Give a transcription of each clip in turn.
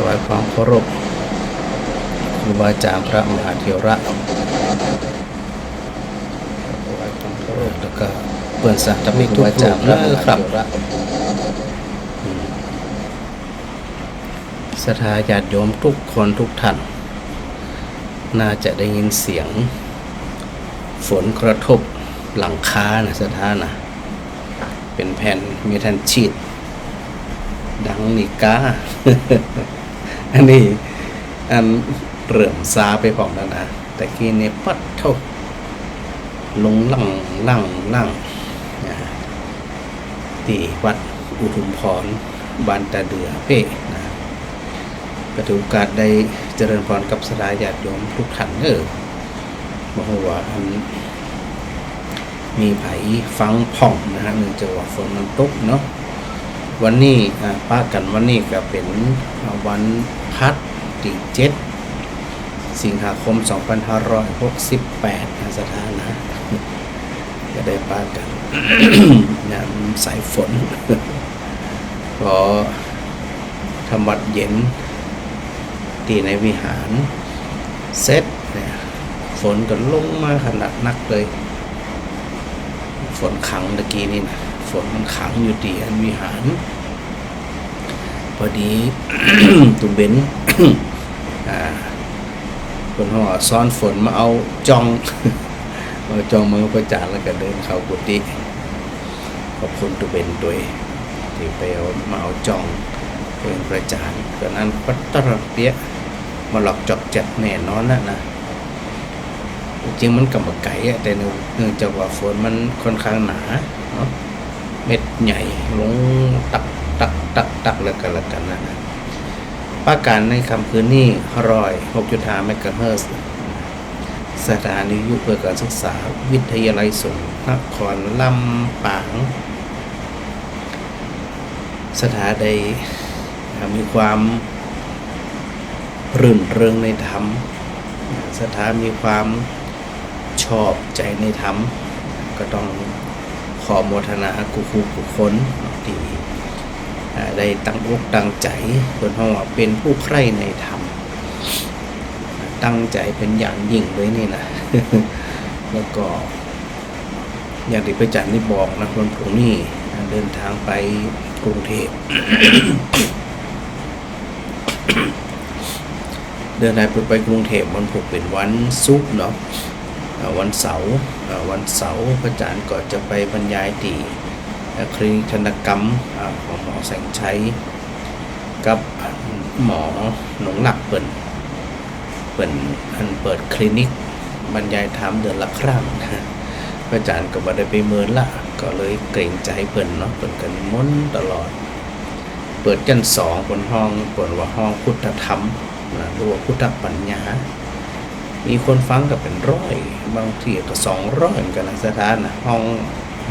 วายความเคารพครูบาอาจารย์พระมหาเถระแล้วก็เปิ่นสาธมิกทุกรูปนะครับศรัทธาญาติโยมทุกคนทุกท่านน่าจะได้ยินเสียงฝนกระทบหลังคานะศรัทธานะเป็นแผ่นเมทัลชีตดังนิกา อันนี้อันเริ่มซาไปพร้อมแล้วนะแต่กี้เนี่ยปัดเท่าลงลั่งที่วัดอุทุมพรบ้านตาเดือเป้นะก็ถือโอกาสได้เจริญพรกับศรัทธาญาติโยมทุกท่านบอกว่ามีไผฟังผ่องนะฮะเนื่องจากว่าฝนมันตกเนาะวันนี้ป้ากันวันนี้ก็เป็นวันพัดที่7 สิงหาคม 2568นะสถานะก็ได้ป้ากัน ยามสายฝน ก็ทำวัดเย็นที่ในวิหารเสร็จเนี่ยฝนก็ลงมาขนาดนักเลยฝนขังตะกี้นี่นะฝนมันขังอยู่ที่อันวิหารพอดี ตุเบน คนห่อซ้อนฝนมาเอาจอง มาจองมือประจานแล้วก็เดินเข้ากุฏิขอบคุณตุเบนตัวที่ไปเอามาเอาจองเป็นประจานก็นั้นปัตตระเปียมาหลอกจอกจัดแน่นอนนะจริงมันกำมะไก่แต่เนื่องจากว่าฝนมันค่อนข้างหนาเนาะเม็ดใหญ่ลงตักแล้วกันนะประการในคำคืนนี้106.5 เมกะเฮิรตซ์สถานีวิทยุเพื่อการศึกษาวิทยาลัยสงฆ์นครลำปางสถาใดมีความรื่นเริงในธรรมสถามีความชอบใจในธรรมก็ต้องขอโมทนากุคนที่ได้ตั้งอกตั้งใจคนห้องว่าเป็นผู้ใคร่ในธรรมตั้งใจเป็นอย่างยิ่งเลยนี่นะ แล้วก็อย่างที่พระอาจารย์ได้บอกนะวันพรุ่งนี้เดินทางไปกรุงเทพ เดินทางไปกรุงเทพวันพุธเป็นวันศุกร์เนาะวันเสาร์พระอาจารย์ก็จะไปบรรยายที่คลินิกธนกรรมของหมอแสงชัยกับหมอหนงหลักเปิดคลินิกบรรยายธรรมเดือนละครั้งพระอาจารย์ก็บ่ได้ไปเมินละก็เลยเกรงใจเปิ่นเนาะเปิ่นกันม้นตลอดเปิดชั้น2บนห้องเปิ่นว่าห้องพุทธธรรมนะหรือว่าพุทธปัญญามีคนฟังก็เป็น100บางทีก็200เหมือนกันนะสถานนะห้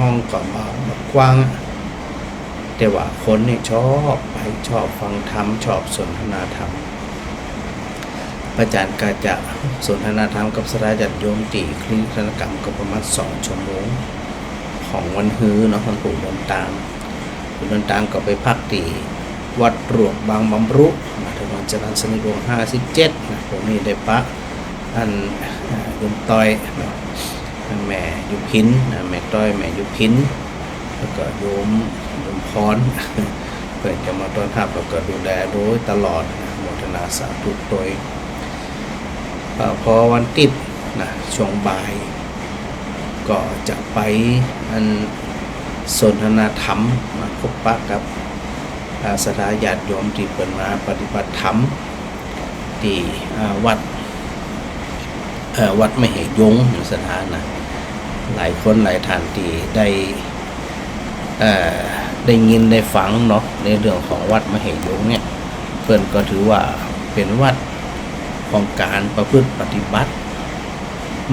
องก็เบากว้างแต่ว่าคนนี่ชอบฟังธรรมชอบสนทนาธรรมพระอาจารย์ก็จะสนทนาธรรมกับศรัทธาญาติโยมที่คลินิกธนกรรมก็ประมาณ2 ชั่วโมงของวันฮือเนาะวันปู่เดินตามก็ไปพักที่วัดหลวงบางบำรุมาถึงวันจรัญสนิทวงศ์57นะตรงนี้ได้ปะอันโยมต้อยแม่ยุพินแม่ต้อยแม่ยุพินแล้วก็โยมพรเพื่อจะมาต้อนรับแล้วก็ดูแลโดยตลอดโมทนาสาธุโดยพอวันติดนะช่วงบ่ายก็จะไปสนทนาธรรมมาพบปะกับศรัทธาญาติโยมที่เปิดมาปฏิบัติธรรมที่วัดมเหยงสถานนะหลายคนหลายท่านที่ได้ยินได้ฟังเนาะในเรื่องของวัดมเหยงเนี่ยเพิ่นก็ถือว่าเป็นวัดของการประพฤติปฏิบัติ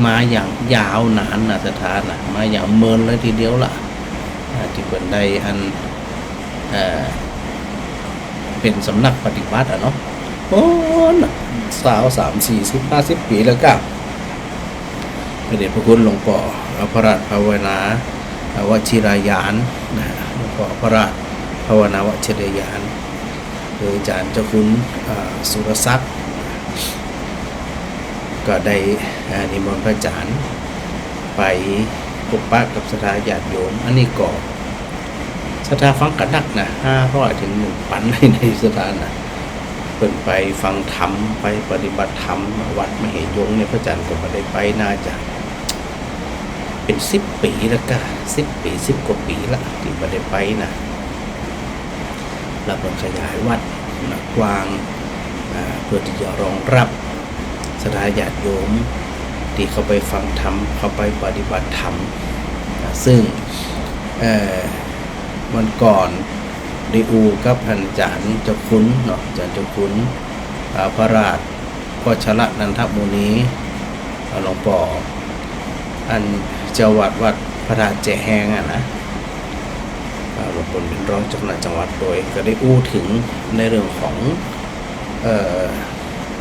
มาอย่างยาวนานนะสถานนะมาอย่างเมินเลยทีเดียวล่ะที่เพิ่นได้เป็นสำนักปฏิบัติเนาะโอ้สาว30-40-50 ปีแล้วก็พระเดชพระคุณหลวงพ่อพระราชภาวนาวชิรายานหลวงพ่อพระราชภาวนาวชิรายาน คืออาจารย์เจ้าคุณสุรศักดิ์ก็ได้นิมนต์พระอาจารย์ไปพบปะกับศรัทธาญาติโยมอันนี้ก็ศรัทธาฟังกระนักนะ500 ถึง 1,000ในสถานนะเพิ่นไปฟังธรรมไปปฏิบัติธรรมวัดมเหยงเนี่ยพระอาจารย์ก็มาได้ไปน่าจะเป็น10 ปีแล้วก็10 ปี10 กว่าปีละที่มาได้ไปนะแล้วเพิ่นขยายวัดกว้างเพื่อที่จะรองรับศรัทธาญาติโยมที่เขาไปฟังธรรมเขาไปปฏิบัติธรรมซึ่งวันก่อนได้อูกับท่านอาจารย์เจ้าคุณเนาะอาจารย์เจ้าคุณพระราชวัชระนันทมุนีหลวงปู่อันเจ้าวัดพระราชแจแหงนะหลวงปู่เป็นรองเจ้าคณะจังหวัดโดยก็ได้อู้ถึงในเรื่องของ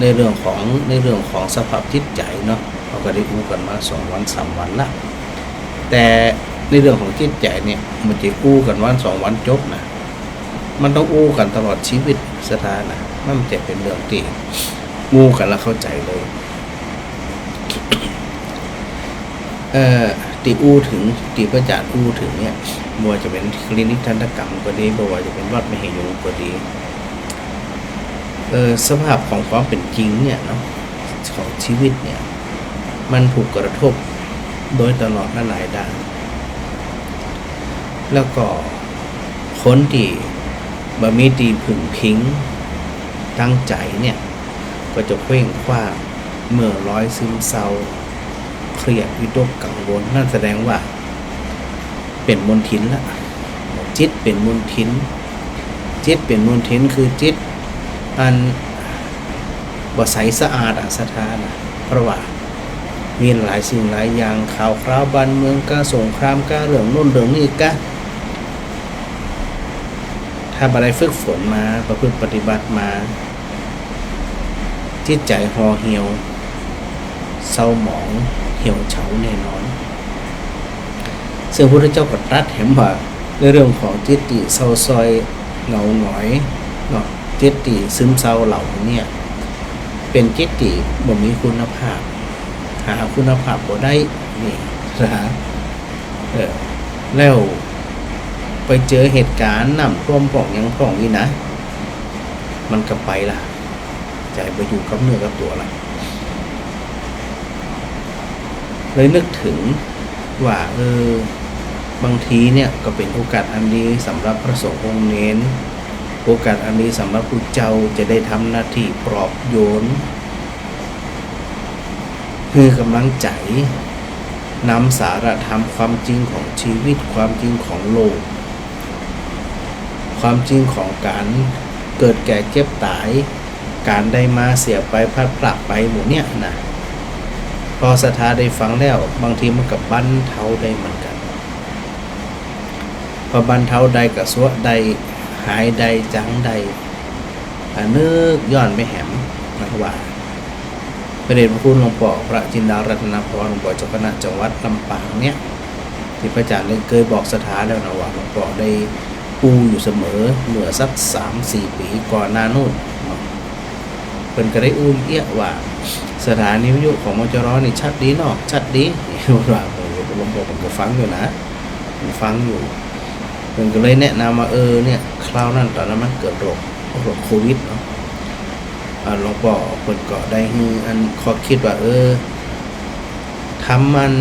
ในเรื่องของสภาพจิตใจเนาะเราก็ได้อู้กันมา2 วัน3 วันละแต่ในเรื่องของจิตใจเนี่ยมันจะอู้กันวัน2 วันจบนะมันต้องอู้กันตลอดชีวิตสถานะมันจะเป็นเรื่องที่อู้กันแล้วเข้าใจเลยตีอู้ถึงตีพระอาจารย์อู้ถึงเนี่ยบัวจะเป็นคลินิกทันตกรรมก็ดีบัวจะเป็นวัดมเหยงก็ดีสภาพของความเป็นจริงเนี่ยเนาะของชีวิตเนี่ยมันถูกกระทบโดยตลอดหลายด้านแล้วก็คนที่บะมีตีผึ่งพิงตั้งใจเนี่ยก็จะเคว้งคว้างเมื่อร้อยซึมเศร้าเครียดวิตกกังวลนั่นแสดงว่าเป็นมลทินละจิตเป็นมลทินจิตเป็นมลทินคือจิตอันบ่ใสสะอาดศรัทธานะเพราะว่ามีหลายสิ่งหลายอย่างข่าวคราวบ้านเมืองก็สงครามก็เรื่องโน่นเรื่องนี้ก็ถ้าบ่ได้ฝึกฝนมาประพฤติปฏิบัติมาจิตใจห่อเหี่ยวเศร้าหมองเหี่ยวเฉาแน่นอนซึ่งพระพุทธเจ้าก็ตรัสเห็นว่าในเรื่องของจิตติเศร้าซอยเหงาหงอยเนาะจิตติซึมเศร้าเหล่านี้เป็นจิตติบ่มีคุณภาพหาคุณภาพบ่ได้นี่นะแล้วไปเจอเหตุการณ์น้ำท่วมป่องยังป่องนี่นะมันก็ไปล่ะใจไปอยู่กับเนื้อกับตัวล่ะเลยนึกถึงว่าบางทีเนี่ยก็เป็นโอกาสอันดีสำหรับพระสงฆ์องค์เน้นโอกาสอันนี้สำหรับผู้เจ้าจะได้ทำหน้าที่ปลอบโยนคือกำลังใจนำสาระธรรมความจริงของชีวิตความจริงของโลกความจริงของการเกิดแก่เจ็บตายการได้มาเสียไปพลัดพรากไปหมู่เนี่ยนะพอศรัทธาได้ฟังแล้วบางทีมันกับบรรเทาได้เหมือนกันพอบรรเทาได้กับสวดได้หายได้จังได้นึกย้อนไปแหมนะว่าพระเดชพระคุณหลวงพ่อพระจินดารัตนพรหลวงพ่อเจ้าคณะจังหวัดลำปางเนี่ยที่พระอาจารย์ได้เคยบอกศรัทธาแล้วนะว่าหลวงพ่อได้ปูอยู่เสมอเมื่อสัก 3-4 ปีก่อนหน้านู้นเพิ่นก็ได้อู้เอี้ยว่าสถานีวิทยุของมจรนี่ชัดดีเนาะชัดดีว่าหลวงพ่อผมก็ฟังอยู่นะฟังอยู่เพิ่นก็เลยแนะนำว่าเนี่ยคราวนั้นตอนนั้นมันเกิดโรคโควิดเนาะหลวงพ่อเพิ่นก็ได้อันข้อคิดว่าทำมัน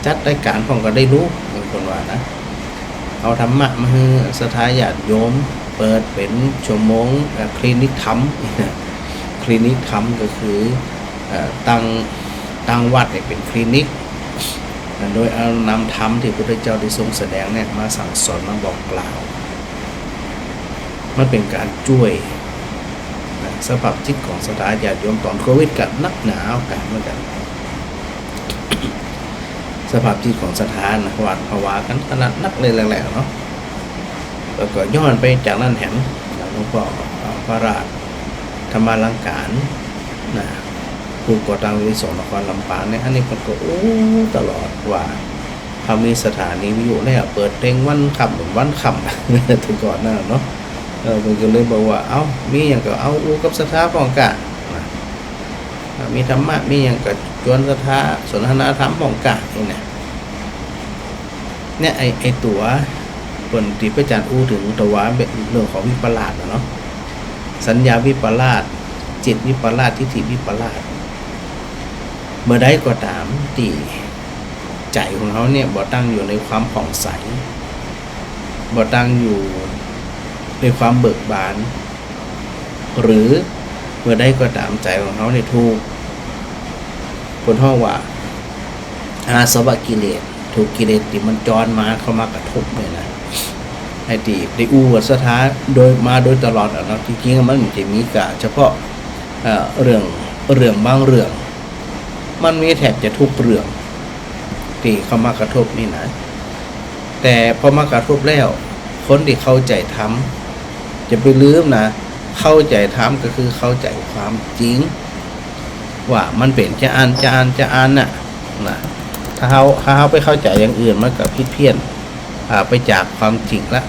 จัดรายการของก็ได้รู้บางคนว่านะเอาธรรมะมาให้ศรัทธาญาติโยมเปิดเป็นชั่วโมงคลินิกธรรมคลินิกธรรมก็คือตั้งวัดเป็นคลินิกโดยเอานำธรรมที่พระพุทธเจ้าได้ทรงแสดงเนี่ยมาสั่งสอนมาบอกกล่าวมันเป็นการช่วยสภาพจิตของศรัทธาญาติโยมตอนโควิดกับนักหนาวกันเหมือนกันสภาพจิตของศรัทธาหวาดผวากันขนาดนักเลยแหละเนาะแล้วก็ย้อนไปจากนั้นแหมหลวงพ่อพระราชธรรมาลังการนะผู้ก่อตั้งวิสุทธินครลำปางเนี่ยอันนี้มันก็ตลอดว่าพามีสถานีวิทยุแล้วเปิดเพลงวันค่ำหรือวันค่ำถึงก่อนนั่นเนาะ เพิ่นก็เลยบอกว่าเอ้ามีหยังก็เอาอูกับศรัทธาพร้อมกันมีธรรมะมีหยังก็ชวนศรัทธาสนทนาธรรมพร้อมกันนี่นะเนี่ยไอ้ตัวเพิ่นที่พระอาจารย์อู้ถึงตัวว่าเรื่องของวิปลาสเนาะสัญญาวิปลาสจิตวิปลาสทิฏฐิวิปลาสเมื่อใดก็ตามที่ใจของเขาเนี่ยบ่ตั้งอยู่ในความผ่องใสบ่ตั้งอยู่ในความเบิกบานหรือเมื่อใดก็ตามใจของเขาเนี่ยถูกคนห้องว่าอาสวะกิเลสถูกกิเลสที่มันจรมาเข้ามากระทบเลยนะไอ้ที่ได้อู้วัสถาโดยมาโดยตลอดนะจริงๆมันจะมีกะเฉพาะเรื่องบางเรื่องมันมีแทบจะทุกเรื่องที่เข้ามากระทบนี่นะแต่พอมากระทบแล้วคนที่เข้าใจธรรมจะไปลืมนะเข้าใจธรรมก็คือเข้าใจความจริงว่ามันเป็นจะอ่านน่ะนะถ้าเขาไปเข้าใจอย่างอื่นมันก็ผิดเพี้ยนไปจากความจริงละ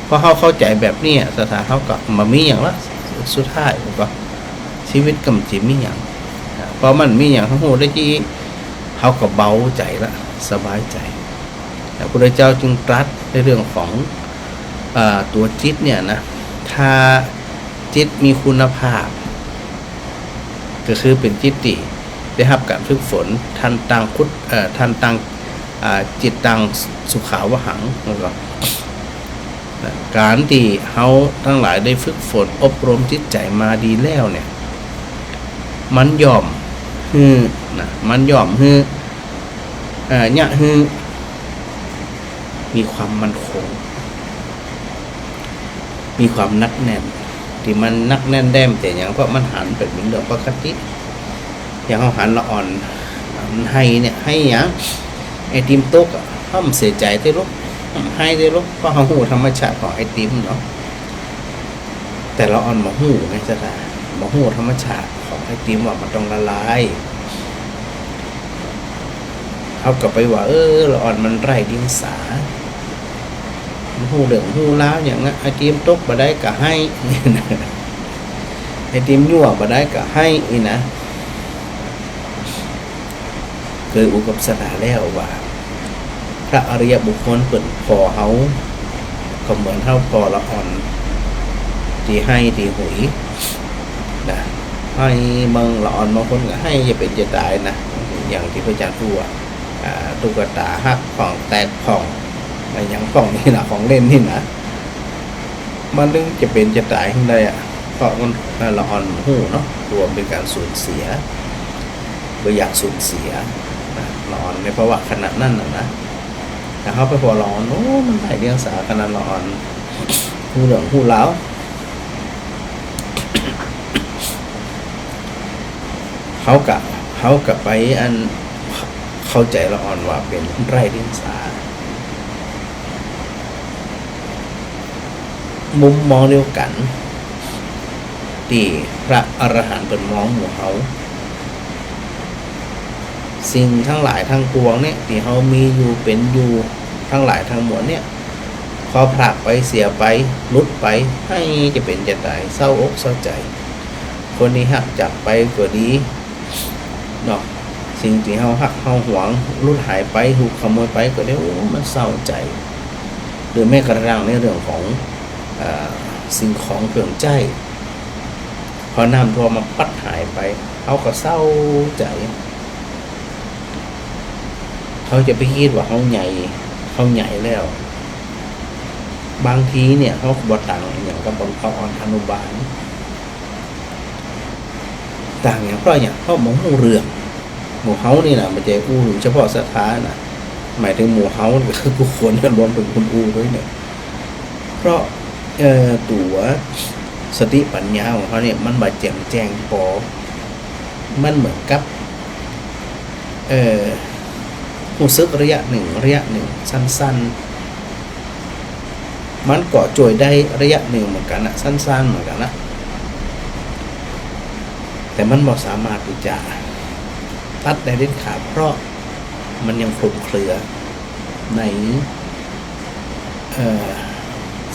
เพราะเขาเข้าใจแบบนี้สถานเขาก็มามีอย่างละสุดท้ายก็ชีวิตกำจิมีอย่างเพราะมันมีอย่างทั้งหัวได้ที่เขาก็เบาใจละสบายใจพระพุทธเจ้าจึงตรัสในเรื่องของตัวจิตเนี่ยนะถ้าจิตมีคุณภาพก็คือเป็นจิตที่ได้รับการฝึกฝนทันตังจิตตังสุขาวหังนะครับการที่เฮาทั้งหลายได้ฝึกฝนอบรมจิตใจมาดีแล้วเนี่ยมันยอมมันยอมเนี่ยมีความมั่นคงมีความนักแน่นที่มันนักแน่นแด้มแต่อย่างเพราะมันหันเป็นเหมือนเดิมปกติอย่างเขาหันละอ่อนให้เนี่ยให้อย่างไอติมโต๊กห้ามเสียใจที่ลูกให้ที่ลูกเพราะเขาหูธรรมชาติของไอติมเนาะแต่ละอ่อนมาหูไงจ๊ะมาหูธรรมชาติของไอติมว่ามันต้องละลายเขากลับไปว่าละอ่อนมันไร้ดิงสาหูเหลืองหูล้าวอย่างนั้นไอติมตกมาได้ก็ให้ไอติมยั่วมาได้ก็ให้อีนะเคยอุกับสนาแล้วว่าพระอริยบุคคลเปิดพอเขาก็เหมือนเท่าพอละอ่อนที่ให้ที่หุยนะให้มึงละอ่อนบางคนก็ให้จะเป็นจะตายนะอย่างที่พระอาจารย์พูดตุ๊กตาหักผ่องแตกผ่องอย่างผ่องนี่นะของเล่นนี่นะมันนึงจะเป็นจะตายขึ้นได้เพราะมันละอ่อนหูเนาะรวมเป็นการสูญเสียไม่อยากสูญเสียละอ่อนในภาวะขนาดนั้นนะแต่เขาไปพอละอ่อนมันไร้เดียงสาขนาดละอ่อนหูเหลืองหูล้าวเขากับไปอันเข้าใจละอ่อนว่าเป็นไร้เดียงสามุมมองเดียวกันที่พระอรหันต์เป็นมองหมู่เขาสิ่งทั้งหลายทั้งปวงเนี่ยที่เขามีอยู่เป็นอยู่ทั้งหลายทั้งมวลเนี่ยพอผลักไปเสียไปลุดไปให้จะเป็นจะตายเศร้าอกเศร้าใจคนนี้หักจับไปก็ดีเนาะสิ่งที่เขาหักเขาหวงลุดหายไปถูกขโมยไปก็ได้มันเศร้าใจหรือแม้กระทั่งในเรื่องของสิ่งของเครื่องใจพอน้ำท่วมมาปัดหายไปเขาก็เศร้าใจเขาจะไปคิดว่าเขาใหญ่แล้วบางทีเนี่ยเขาบต่างอย่างกับบางเขาอนุบาลต่างอย่างเพราะอย่างเขาหมู่เรื่องหมู่เขานี่นะมันจะอู้เฉพาะสถานนะหมายถึงหมู่เขาคือบุคคลรวมถึงคนอู้ด้วยเนี่ยเพราะตัวสติปัญญาของเขาเนี่ยมันบาดแจ้งพอมันเหมือนกับรู้สึกระยะหนึ่งสั้นๆมันก็จ่วยได้ระยะหนึ่งเหมือนกันนะสั้นๆเหมือนกันนะแต่มันบ่สามารถที่จะตัดได้เด็ดขาดเพราะมันยังคลุมเครือใน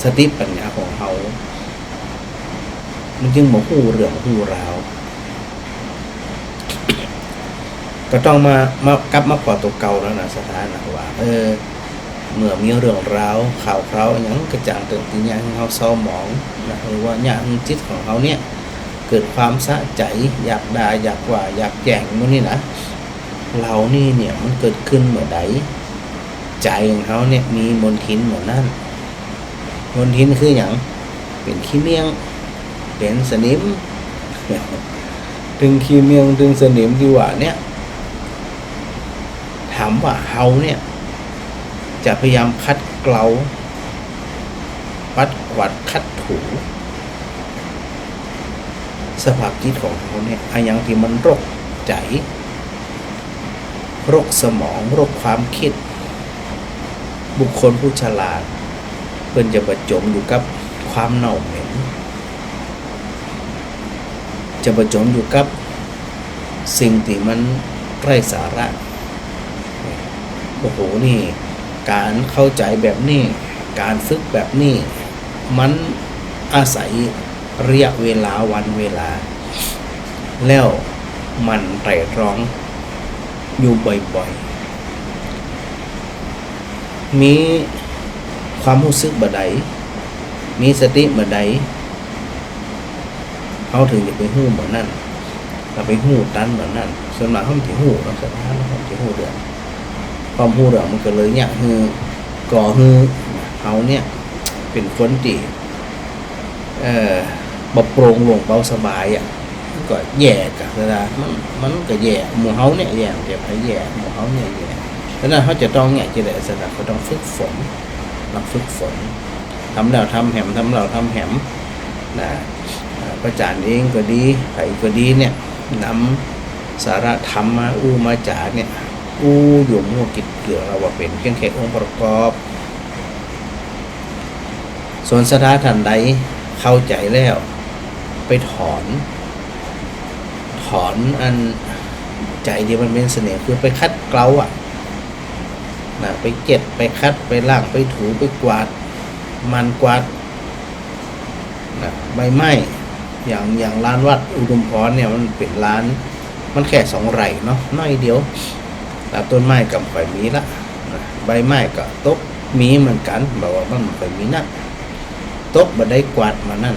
สติปัญญาของเขา มันจึงบ่ฮู้เรื่องฮู้ราวก็ต้องกลับมาขอตัวเก่าแล้วนะสถานะว่าเมื่อมีเรื่องราวข่าวคราวหยังกระจ่างเตือนที่ยังเฮาเศร้าหมองนะหรือว่าญาติจิตของเขาเนี่ยเกิดความสะใจอยากด่าอยากว่าอยากแย่งมื้อนี้นะเรานี่เนี่ยมันเกิดขึ้นเมื่อใดใจของเขาเนี่ยมีมลทินเหมือนนั้นมลทินคืออย่างเป็นขี้เมียงเป็นสนิมถึงขี้เมียงถึงสนิมที่ว่าเนี่ยถามว่าเฮาเนี่ยจะพยายามคัดเกลาปัดกวาดคัดถูสภาพจิตของเขาเนี่ยอะไรอย่างที่มันโรคใจโรคสมองโรคความคิดบุคคลผู้ฉลาดเพิ่นจะประจมอยู่กับความเน่าเหม็นจะประจมอยู่กับสิ่งที่มันไร้สาระโอ้โหนี่การเข้าใจแบบนี้การฝึกแบบนี้มันอาศัยระยะเวลาวันเวลาแล้วมันไตร่ตรองอยู่บ่อยๆมีความรู้สึกบ่ใดมีสติบ่ใดเขาถึงจะไปหู้เหมือนนั่นเราไปหู้ตันเหมือนนั่นส่วนมากเขาจะหู้เราจะท้าเขาจะหู้เรื่องความหู้เรื่องมันก็เลยเนี่ยคือก่อคือเขาเนี่ยเป็นคนที่บโปร่งโล่งเบาสบายก็แย่กันนะมันก็แย่หมู่เขาเนี่ยแย่เดี๋ยวไปแย่หมู่เขาเนี่ยแย่แล้วนั้นเขาจะต้องเนี่ยจะได้สถานเขาต้องฝึกฝนทำแล้วทำแหมทำแล้วทำแหมนะพระอาจารย์เองก็ดีใครก็ดีเนี่ยนำสาระธรรมมามาจากเนี่ยอยู่มั่วกิจเกลือเราว่าเป็นเพียงแค่องค์ประกอบส่วนสถานท่านใดเข้าใจแล้วไปถอนอันใจที่มันเป็นเสน่ห์คือไปคัดเกลานะไปเก็บไปคัดไปล้างไปถูไปกวาดมันกวาดนะใบไม้อย่างร้านวัดอุดมพรเนี่ยมันเป็นร้านมันแค่2 ไร่เนาะน้อยเดียวแต่ต้นไม้กับใบมีละนะใบไม้ก็ตกมีเหมือนกันบอกว่ามันใบมีนักตกมาได้กวาดมานั่น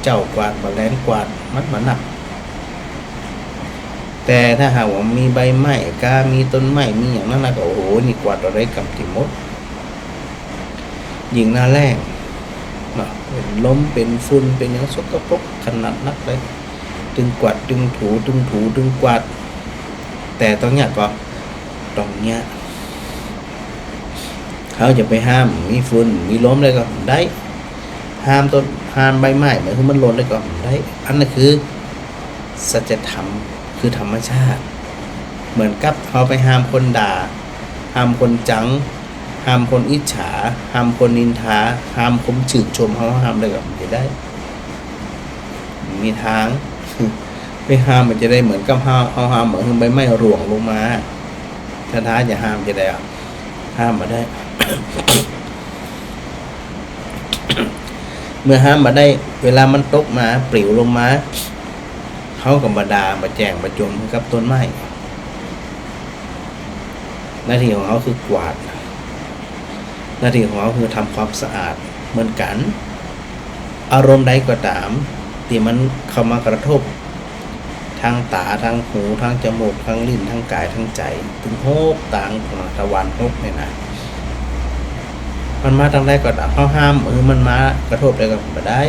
เจ้ากวาดมาแลนกวาดมันมานักแต่ถ้าหากว่ามีใบไม้กามีต้นไม้มีอย่างนั้นนะก็โอ้โหนี่กวาดอะไรกับที่มดยิงหน้าแรงเป็นล้มเป็นฝุ่นเป็นอย่างสกปรกขนาดนักเลยดึงกวาดดึงถูดึงกวาดแต่ตรงเนี้ยก็ตรงเนี้ยเขาจะไปห้ามมีฝุ่นมีล้มเลยก็ได้ห้ามใบไม้เหมือนที่มันหล่นเลยก็ได้อันนั้นคือสัจธรรมคือธรรมชาติเหมือนกับเขาไปห้ามคนด่าห้ามคนจังห้ามคนอิจฉาห้ามคนนินทาห้ามคนชื่นชมเขาห้ามเลยก็ไม่ได้มีทางไปห้ามมันจะได้เหมือนกับเขาห้ามเหมือนใบไม้ร่วงลงมาถ้าจะห้ามจะได้ห้ามมาได้ เมื่อห้ามมาได้เวลามันตกมาปลิวลงมาเขากับมาดามาแจงมาจมกับต้นไม้หน้าที่ของเขาคือกวาดหน้าที่ของเขาคือทำความสะอาดเหมือนกันอารมณ์ใดก็ตามที่มันเข้ามากระทบทางตาทางหูทางจมูกทางลิ้นทางกายทางใจถึงโฮกต่างตะวันโฮกเนี่ยนะมันมาทางใดก็ตามเขาห้ามมันมากระทบอะไรก็ไม่ได้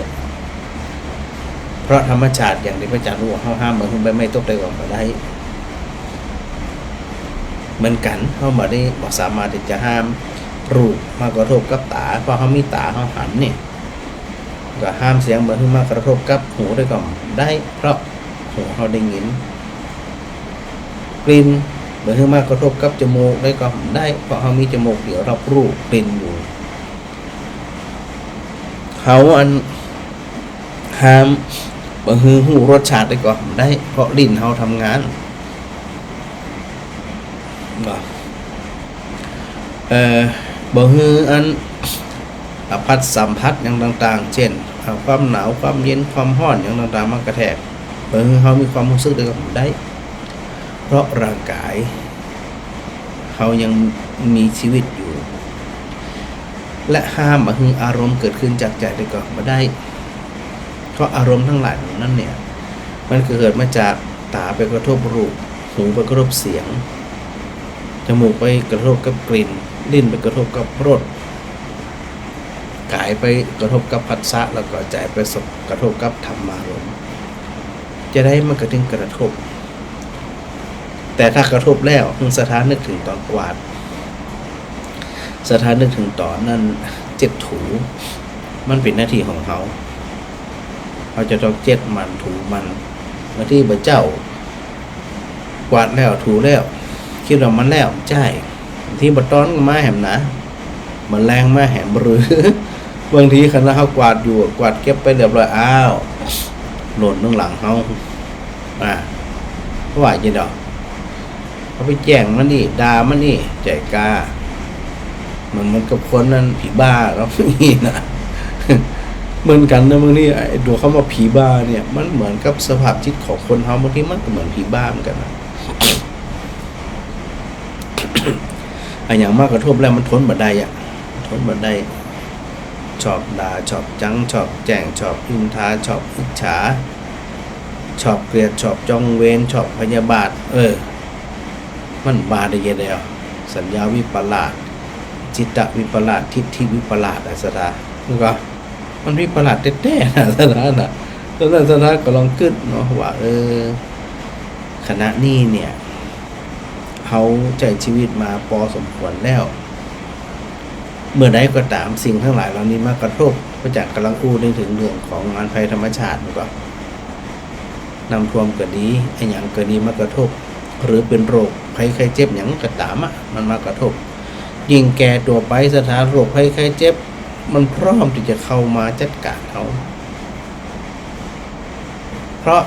เพราะธรรมชาติอย่างที่พระอาจารย์รู้เขาห้ามเหมือนใบไม้ตกได้ก็ไม่ได้เหมือนกันเขาไม่ได้บอกสามารถที่จะห้ามรูปมากระทบกับตาเพราะเขามีตาเขาหันเนี่ยก็ห้ามเสียงเหมือนมากระทบกับหูได้ก็ได้เพราะหูเขาได้ยินกลิ่นเหมือนมากระทบกับจมูกได้ก็ได้เพราะเขามีจมูกเดี๋ยวรับรู้กลิ่นอยู่เขาอันห้ามบ่ฮือหูรสชาติได้ก็ได้เพราะลิ้นเขาทำงานบ่ฮืออันพัดสัมผัสอย่างต่างๆเช่น ความหนาวความเย็นความร้อนอย่างต่างๆมากระแทกเขามีความรู้สึกได้เพราะร่างกายเขายังมีชีวิตอยู่และห้ามให้อารมณ์เกิดขึ้นจากใจได้ก็ไม่ได้เพราะอารมณ์ทั้งหลายนั้นเนี่ยมันเกิดมาจากตาไปกระทบรูปหูไปกระทบเสียงจมูกไปกระทบกับกลิ่นลิ้นไปกระทบกับรสกายไปกระทบกับผัสสะแล้วก็ใจไปกระทบกับธรรมารมณ์จะได้มันกระถึงกระทบแต่ถ้ากระทบแล้วสถานนึกถึงตอนกวาดสถานนึกถึงตอนนั้นเจ็ดถูมันเป็นหน้าที่ของเขาจะต้องเจ็ดมันถูมันหน้าที่บ่เจ้ากวาดแล้วถูแล้วคิดว่ามันแล้วใช่ที่บ่ต้อนมาแหมนะมันแรงมาแหมหรือบางทีขณะเขากวาดอยู่กวาดเก็บไปเรียบร้อยอ้าวหล่นข้างหลังเขาว่าจะดอกเขาไปแจ้งมันนี่ด่ามันนี่ใจกล้ามันกับคนนั้นผีบ้าแล้วนี่นะเหมือนกันนะบางทีไอ้ตัวเขามาผีบ้าเนี่ยมันเหมือนกับสภาพจิตของคนเขาบางทีมันก็เหมือนผีบ้าเหมือนกันนะไอ้อย่างมากกระทบแล้วมันทนบ่ได้ทนบ่ได้ชอบด่าชอบจังชอบแจ้งชอบอินทาชอบอิจฉาชอบเกลียดชอบจองเวรชอบพยาบาทมันบาได้ยังไงสัญญาวิปลาสจิตตวิปลาสทิฏฐิวิปลาสสถานี่ก็มันวิปลาสแท้ๆนะสถานะสถาก็ลองขึ้นเนาะว่าคณะนี้เนี่ยเขาใจชีวิตมาพอสมควรแล้วเมื่อใดก็ตามสิ่งทั้งหลายเหล่านี้มากระทบพระจักรกำลังพูดถึงเรื่องของงานภัยธรรมชาติมันก็นำท่วมก็ดีไอ้หยังก็ดีมากระทบหรือเป็นโรคภัยไข้เจ็บหยังก็ตามมันมากระทบยิ่งแก่ตัวไปสถานโรคภัยไข้เจ็บมันพร้อมที่จะเข้ามาจัดการเขาเพราะ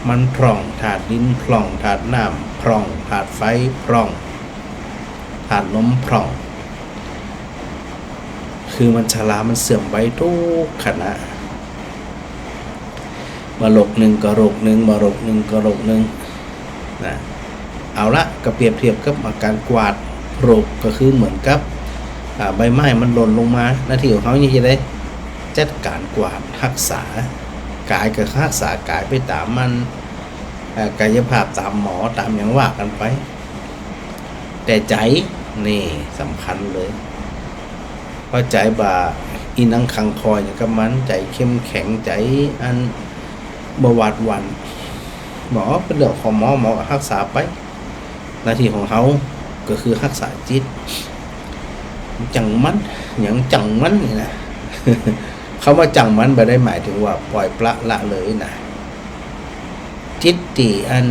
มันพร่องธาตุดินพร่องธาตุน้ำพร่องธาตุไฟพร่องธาตุลมพร่องคือมันชรามันเสื่อมไปทุกขณะมาโรคหนึ่งก็โรคหนึ่งมาโรคหนึ่งก็โรคหนึ่งนะเอาละก็เปรียบเทียบกับอาการกวาดโรคก็คือเหมือนกับใบไม้มันหล่นลงมาหน้าที่ของเขานี่จะได้จัดการกวาดรักษากายกับรักษากายไปตามมันกายภาพตามหมอตามอย่างว่ากันไปแต่ใจนี่สำคัญเลยเพราะใจบ่าอินังคังคอยอย่างกับมันใจเข้มแข็งใจอันบวาดหวั่นหมอเป็นเรื่องของหมอก็รักษาไปหน้าที่ของเขาก็คือรักษาจิตจังมันอย่างจังมันนี่นะ เขาว่าจังมันไม่ได้หมายถึงว่าปล่อยปละละเลยนะจิตติอัน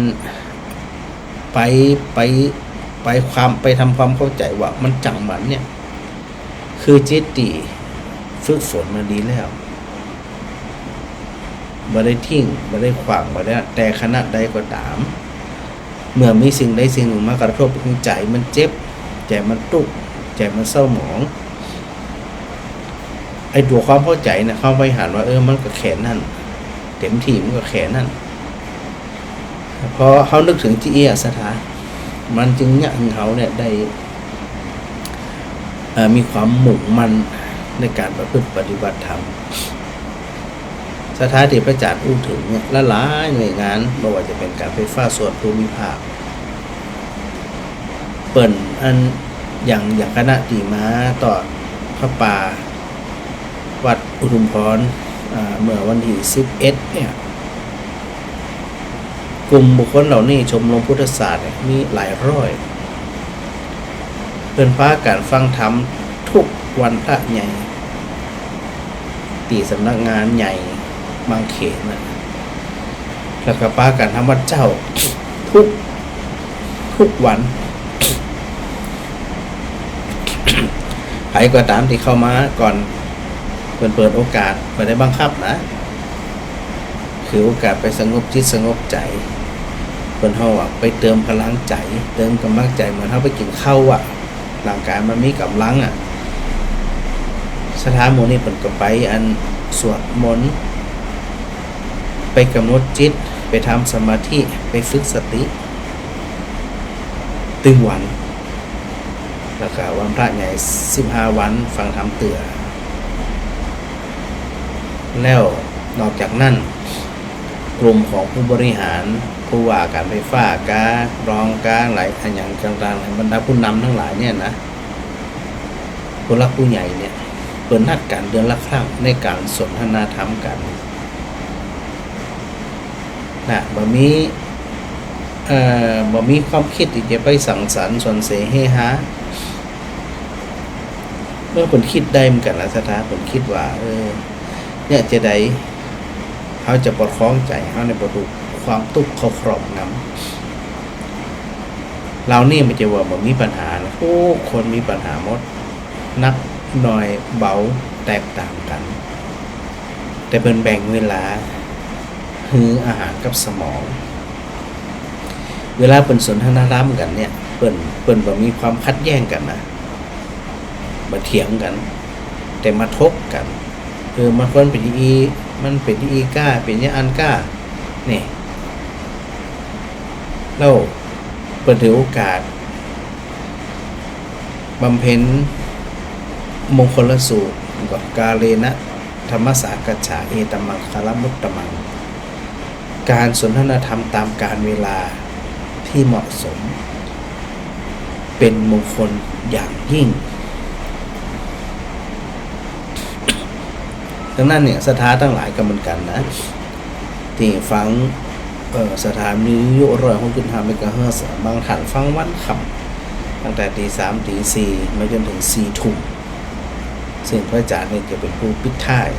ไปความไปทำความเข้าใจว่ามันจังมันเนี่ยคือจิตติฝึกฝนมาดีแล้วบ่ได้ทิ้งบ่ได้ขวางบ่ได้แต่ขณะใดก็ตามเมื่อมีสิ่งใดสิ่งหนึ่งมากระทบใจมันเจ็บใจมันตุกใจมันเศร้าหมองไอ้ตัวความเข้าใจเนี่ยเข้าไปหันว่ามันก็แขนนั่นเต็มที่มันก็แขนนั่นพอเขานึกถึงที่สถานมันจึงเนี่ยเขาเนี่ยได้มีความหมุ่งมั่นในการประพฤติปฏิบัติธรรมสถานที่พระอาจารย์อู้ถึงเนี่ยละหลายหน่วยงานไม่ว่าจะเป็นการไฟฟ้าส่วนภูมิภาคเปิ่นอันอย่างคณะที่มาต่อพระป่าวัดอุทุมพรเมื่อวันที่11เนี่ยกลุ่มบุคคลเหล่านี้ชมรมพุทธศาสตร์มีหลายร้อยเป็นพาการฟังธรรมทุกวันพระใหญ่ตีสำนักงานใหญ่บางเขตนะแล้วก็พาการทำวัดเจ้าทุกวันใครก็ตามที่เข้ามาก่อนเปิดโอกาสไม่ได้บังคับนะคือโอกาสไปสงบจิตสงบใจเพิ่นเฮาไปเติมพลังใจเติมกำลังใจเหมือนเฮาไปกินข้าวร่างกายมันมีกำลังส ถานหมู่นี้เพิ่นก็ไปอันสวดมนต์ไปกำหนดจิตไปทำสมาธิไปฝึกสติตึงวันแล้วก็วันพระใหญ่15วันฟังธรรมเตือแล้วนอกจากนั้นกลุ่มของผู้บริหารผู้ว่าการไฟฟ้าการรองการหลายอย่างต่างๆบรรดาผู้นำทั้งหลายเนี่ยนะผู้หลักผู้ใหญ่เนี่ยเปิดนัดกันเดือนละครั้งในการสนทนาธรรมกันนะบ่มีความคิดที่จะไปสังสรรค์สนเสเฮฮาเมื่อเพิ่นคิดได้เหมือนกันล่ะสถาเพิ่นคิดว่าเนี่ยจะได้เขาจะประคองใจเขาในประตูความทุกข์เขาครอบงำเรานี่มันจะว่าบ่มีปัญหานะโอ้คนมีปัญหาหมดนักหน่อยเบาแตกต่างกันแต่เพิ่นแบ่งเวลาหืออาหารกับสมองเวลาเพิ่นสนทนาธรรมกันเนี่ยเพิ่นบ่มีความขัดแย้งกันนะบ่เถียงกันแต่มาทบกันมันควรเป็นอีมันเป็นอีก้าเป็นอันก้านี่แล้วเปิดถือโอกาสบำเพ็ญมงคลสูตรกับกาเลนะธรรมสากัจฉาเอตมังคารมุตตมังการสนทนาธรรมตามกาลเวลาที่เหมาะสมเป็นมงคลอย่างยิ่งดังนั้นเนี่ยสถานทั้งหลายก็เหมือนกันนะที่ฟังสถานีวิทยุ106.5 เมกะเฮิรตซ์บางท่านฟังวันค่ำตั้งแต่ตี 3 ตี 4มาจนถึง 4 ทุ่มซึ่งพระอาจารย์เนี่ยจะเป็นผู้ปิดท้าย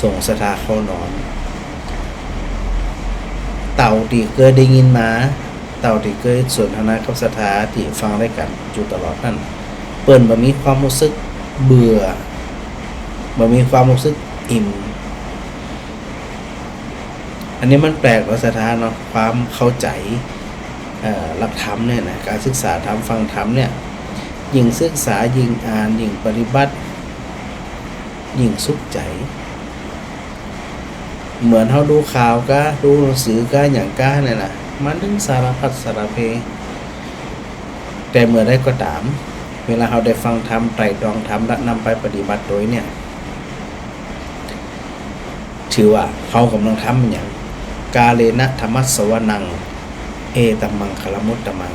ส่งสถาเข้านอนเต่าที่เคยได้ยินมาเต่าที่เคยสนทนากับสถาที่ฟังได้กันอยู่ตลอดนั่นเปิ้นบ่มีความรู้สึกเบื่อบ่มีความรู้สึกอิ่มอันนี้มันแปลกว่าสถานเนาะความเข้าใจหลักธรรมเนี่ยนะการศึกษาธรรมฟังธรรมเนี่ยยิ่งศึกษายิ่งอ่านยิ่งปฏิบัติยิ่งสุขใจเหมือนเราดูข่าวก็ดูหนังสือก็อย่างก็เนี่ยนะมันถึงสารพัดสารเพแต่เมื่อได้ก็ตามเวลาเราได้ฟังธรรมไตร่ตรองธรรมและนำไปปฏิบัติโดยเนี่ยถือว่าเขากำลังทำอย่างกาเลนะธรรมสวนังเอตัมมังคลมุตตมัง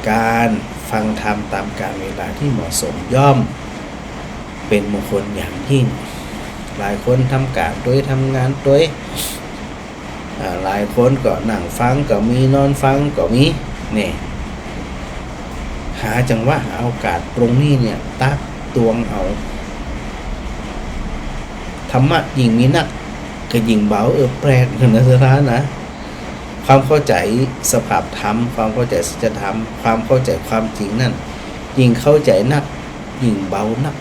การฟังธรรมตามกาลเวลาที่เหมาะสมย่อมเป็นมงคลอย่างยิ่งหลายคนทำการด้วยทำงานด้วยหลายคนก็นั่งฟังก็มีนอนฟังก็มีเนี่ยหาจังหวะหาโอกาสตรงนี้เนี่ยตักตวงเอาธรรมะยิ่งมีนักก็ยิ่งเบาแปลกนะสถานนะความเข้าใจสภาพธรรมความเข้าใจสัจธรรมความเข้าใจความจริงนั่นยิ่งเข้าใจนักยิ่งเบานัก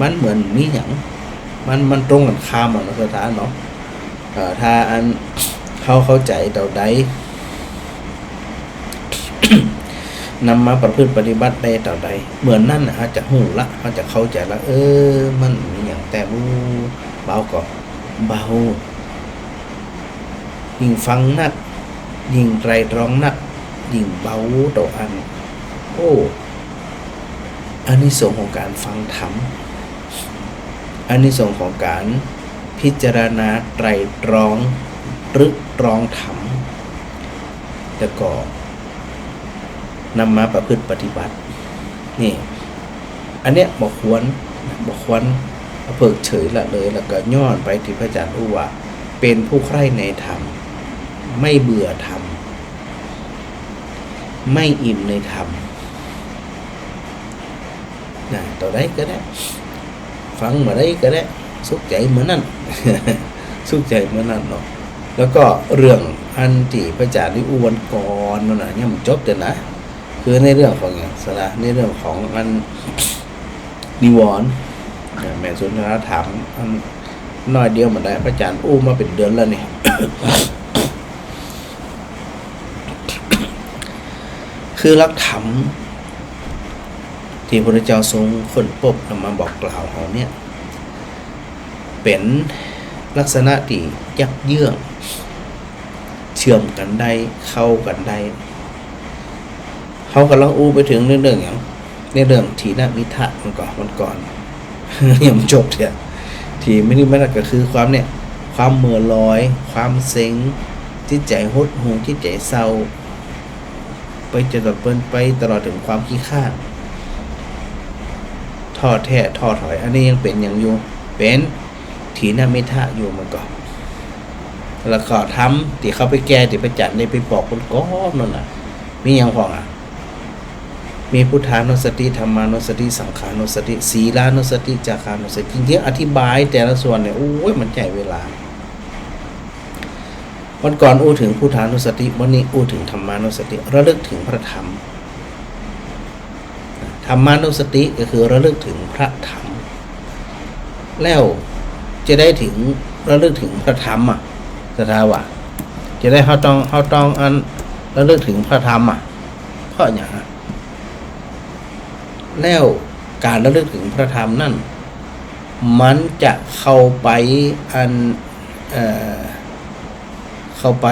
มันเหมือนมีอย่างมันตรงกันข้ามนะสถานเนาะถ้าอันเข้าใจเต่าใด นำมาประพฤติปฏิบัติได้เต่าใดเหมือนนั่นนะจะหูละเขาจะเข้าใจละมันมีอย่างแต่เบาก็เบายิ่งฟังนักยิ่งไตรตรองนักยิ่งเบาต่ออันอันนี้ส่งของการฟังธรรมอันนี้ส่งของการพิจารณาไตรตรองตรึกตรองธรรมแล้วก็นำมาประพฤติปฏิบัตินี่อันเนี้ยบอกควรเพิกเฉยละเลยแล้วก็ย้อนไปที่พระอาจารย์ว่า เป็นผู้ใคร่ในธรรมไม่เบื่อธรรมไม่อิ่มในธรรมต่อได้ก็ได้ฟังมาได้ก็ได้สุขใจเหมือนนั่น สุขใจเหมือนนั่นเนาะแล้วก็เรื่องอันที่พระอาจารย์ได้อวนก่อนนั่นน่ะเนี่ยมันจบแต่นะคือในเรื่องของอย่างสระในเรื่องของอันนิวรณ์แม่สุนทรถามอันน้อยเดียวมันได้พระอาจารย์อู้มาเป็นเดือนแล้วนี่ คือหลักธรรมที่ ที่พระเจ้าทรงค้นพบนำมาบอกกล่าวเฮาเนี่ยเป็นลักษณะที่ยักเยื้องเชื่อมกันได้เข้ากันได้เขากำลังอู้ไปถึงเรื่องอย่างในเรื่องทีนามิทะมันก่อน ยังจบเถอะทีไม่ได้ก็คือความเนี่ยความเมื่อลอยความเซ็งจิตใจหดหู่จิตใจเศร้าไปจนแบบเปิ้นไปตลอดถึงความขี้ข้านท้อแท้ท้อถอยอันนี้ยังเป็นอย่างอยู่เป็นถีนมิทะอยู่มันก่อนแล้วก็ทำที่เขาไปแก้ที่ไปจัดในไปบอกคนก้อนนั่นน่ะมีอย่างพออ่ะมีพุทธานุสติธรรมานุสติสังขานุสติศีลานุสติจาคานุสติจริงๆอธิบายแต่ละส่วนเนี่ยโอ้ยมันใช้เวลาวันก่อนอู้ถึงพุทธานุสติวันนี้อู้ถึงธรรมานุสติระลึกถึงพระธรรมธรรมานุสติก็คือระลึกถึงพระธรรมแล้วจะได้ถึงระลึกถึงพระธรรมอ่ะสถาวะจะได้เขาต้องอันระลึกถึงพระธรรมอ่ะเพราะอย่างแล้วการระลึกถึงพระธรรมนั่นมันจะเข้าไปอันเข้าไ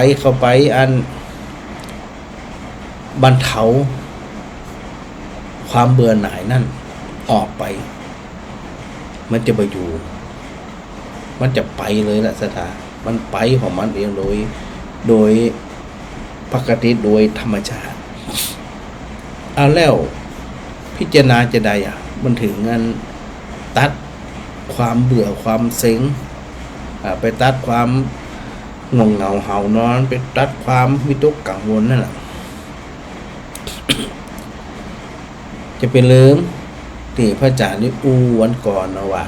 ปอันบรรเทาความเบื่อหน่ายนั่นออกไปมันจะไปอยู่มันจะไปเลยแหละสถามันไปของมันเองโดยปกติโดยธรรมชาติเอาแล้วพิจารณาจะได้อ่ะมันถึงงั้นตัดความเบื่อความเซ็งไปตัดความงงเหงาเห่านอนไปตัดความวิตกกังวลนั่นแหละ จะเป็นลืมที่พระอาจารย์นี่อู้วันก่อนนะว่า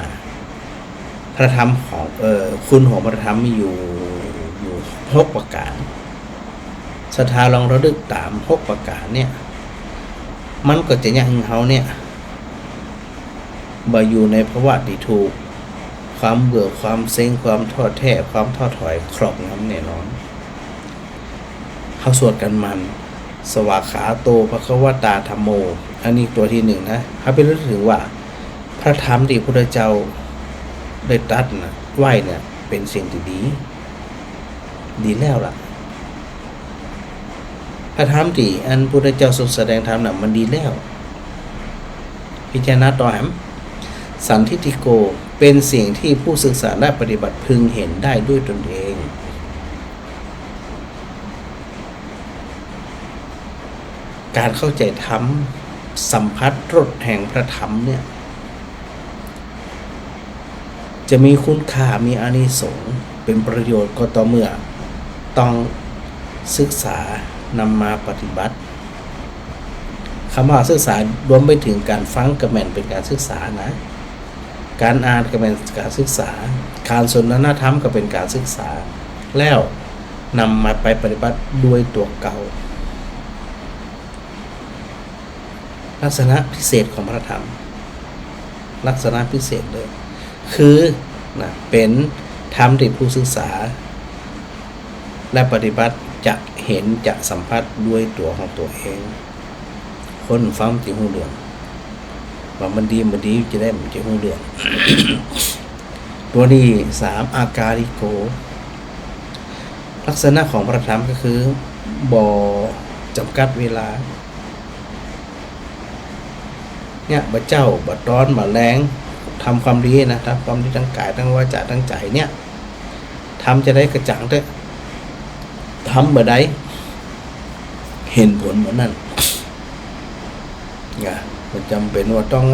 พระธรรมของคุณของพระธรรมมีอยู่6ประการศรัทธาลองระลึกตาม6ประการเนี่ยมันก็จะยังเขาเนี่ยบ่อยู่ในภาวะที่ถูกความเบื่อความเซ็งความท้อแท้ความท้อถอยครอบงำแน่นอนเขาสวดกันมันสวากขาโตภควตาธัมโมอันนี้ตัวที่1นะเขาไปรู้ถึงว่าพระธรรมที่พระพุทธเจ้าได้ตรัสนะไหวเนี่ยเป็นสิ่งที่ดีแล้วล่ะพระธรรมที่อันพระพุทธเจ้าทรงแสดงธรรมน่ะมันดีแล้วพิจารณาต่อแหมสันทิฏฐิโกเป็นสิ่งที่ผู้ศึกษาและปฏิบัติพึงเห็นได้ด้วยตนเองการเข้าใจธรรมสัมผัสรสแห่งพระธรรมเนี่ยจะมีคุณค่ามีอานิสงส์เป็นประโยชน์ก็ต่อเมื่อต้องศึกษานำมาปฏิบัติคำว่าศึกษารวมไปถึงการฟังก็แม่นเป็นการศึกษานะการอ่านก็เป็นการศึกษาการสนทนาธรรมก็เป็นการศึกษาแล้วนำมาไปปฏิบัติด้วยตัวเก่าลักษณะพิเศษของพระธรรมลักษณะพิเศษเลยคือนะเป็นธรรมที่ผู้ศึกษาและปฏิบัติจะเห็นจะสัมผัสด้วยตัวของตัวเองคนฟังจิหูเรื่องว่ามันดีจะได้มันจะหูเรื่อง ตัวนี้3อาการิโกลักษณะของพระธรรมก็คือบ่จำกัดเวลาเนี่ยบ่เจ้าบ่ร้อนบ่แรงทำความดีนะทำความดีทั้งกายทั้งวาจาทั้งใจเนี่ยทำจะได้กระจ่างได้ทำเมื่อใดเห็นผลเหมือนนั้นไงมันจำเป็นว่าต้อง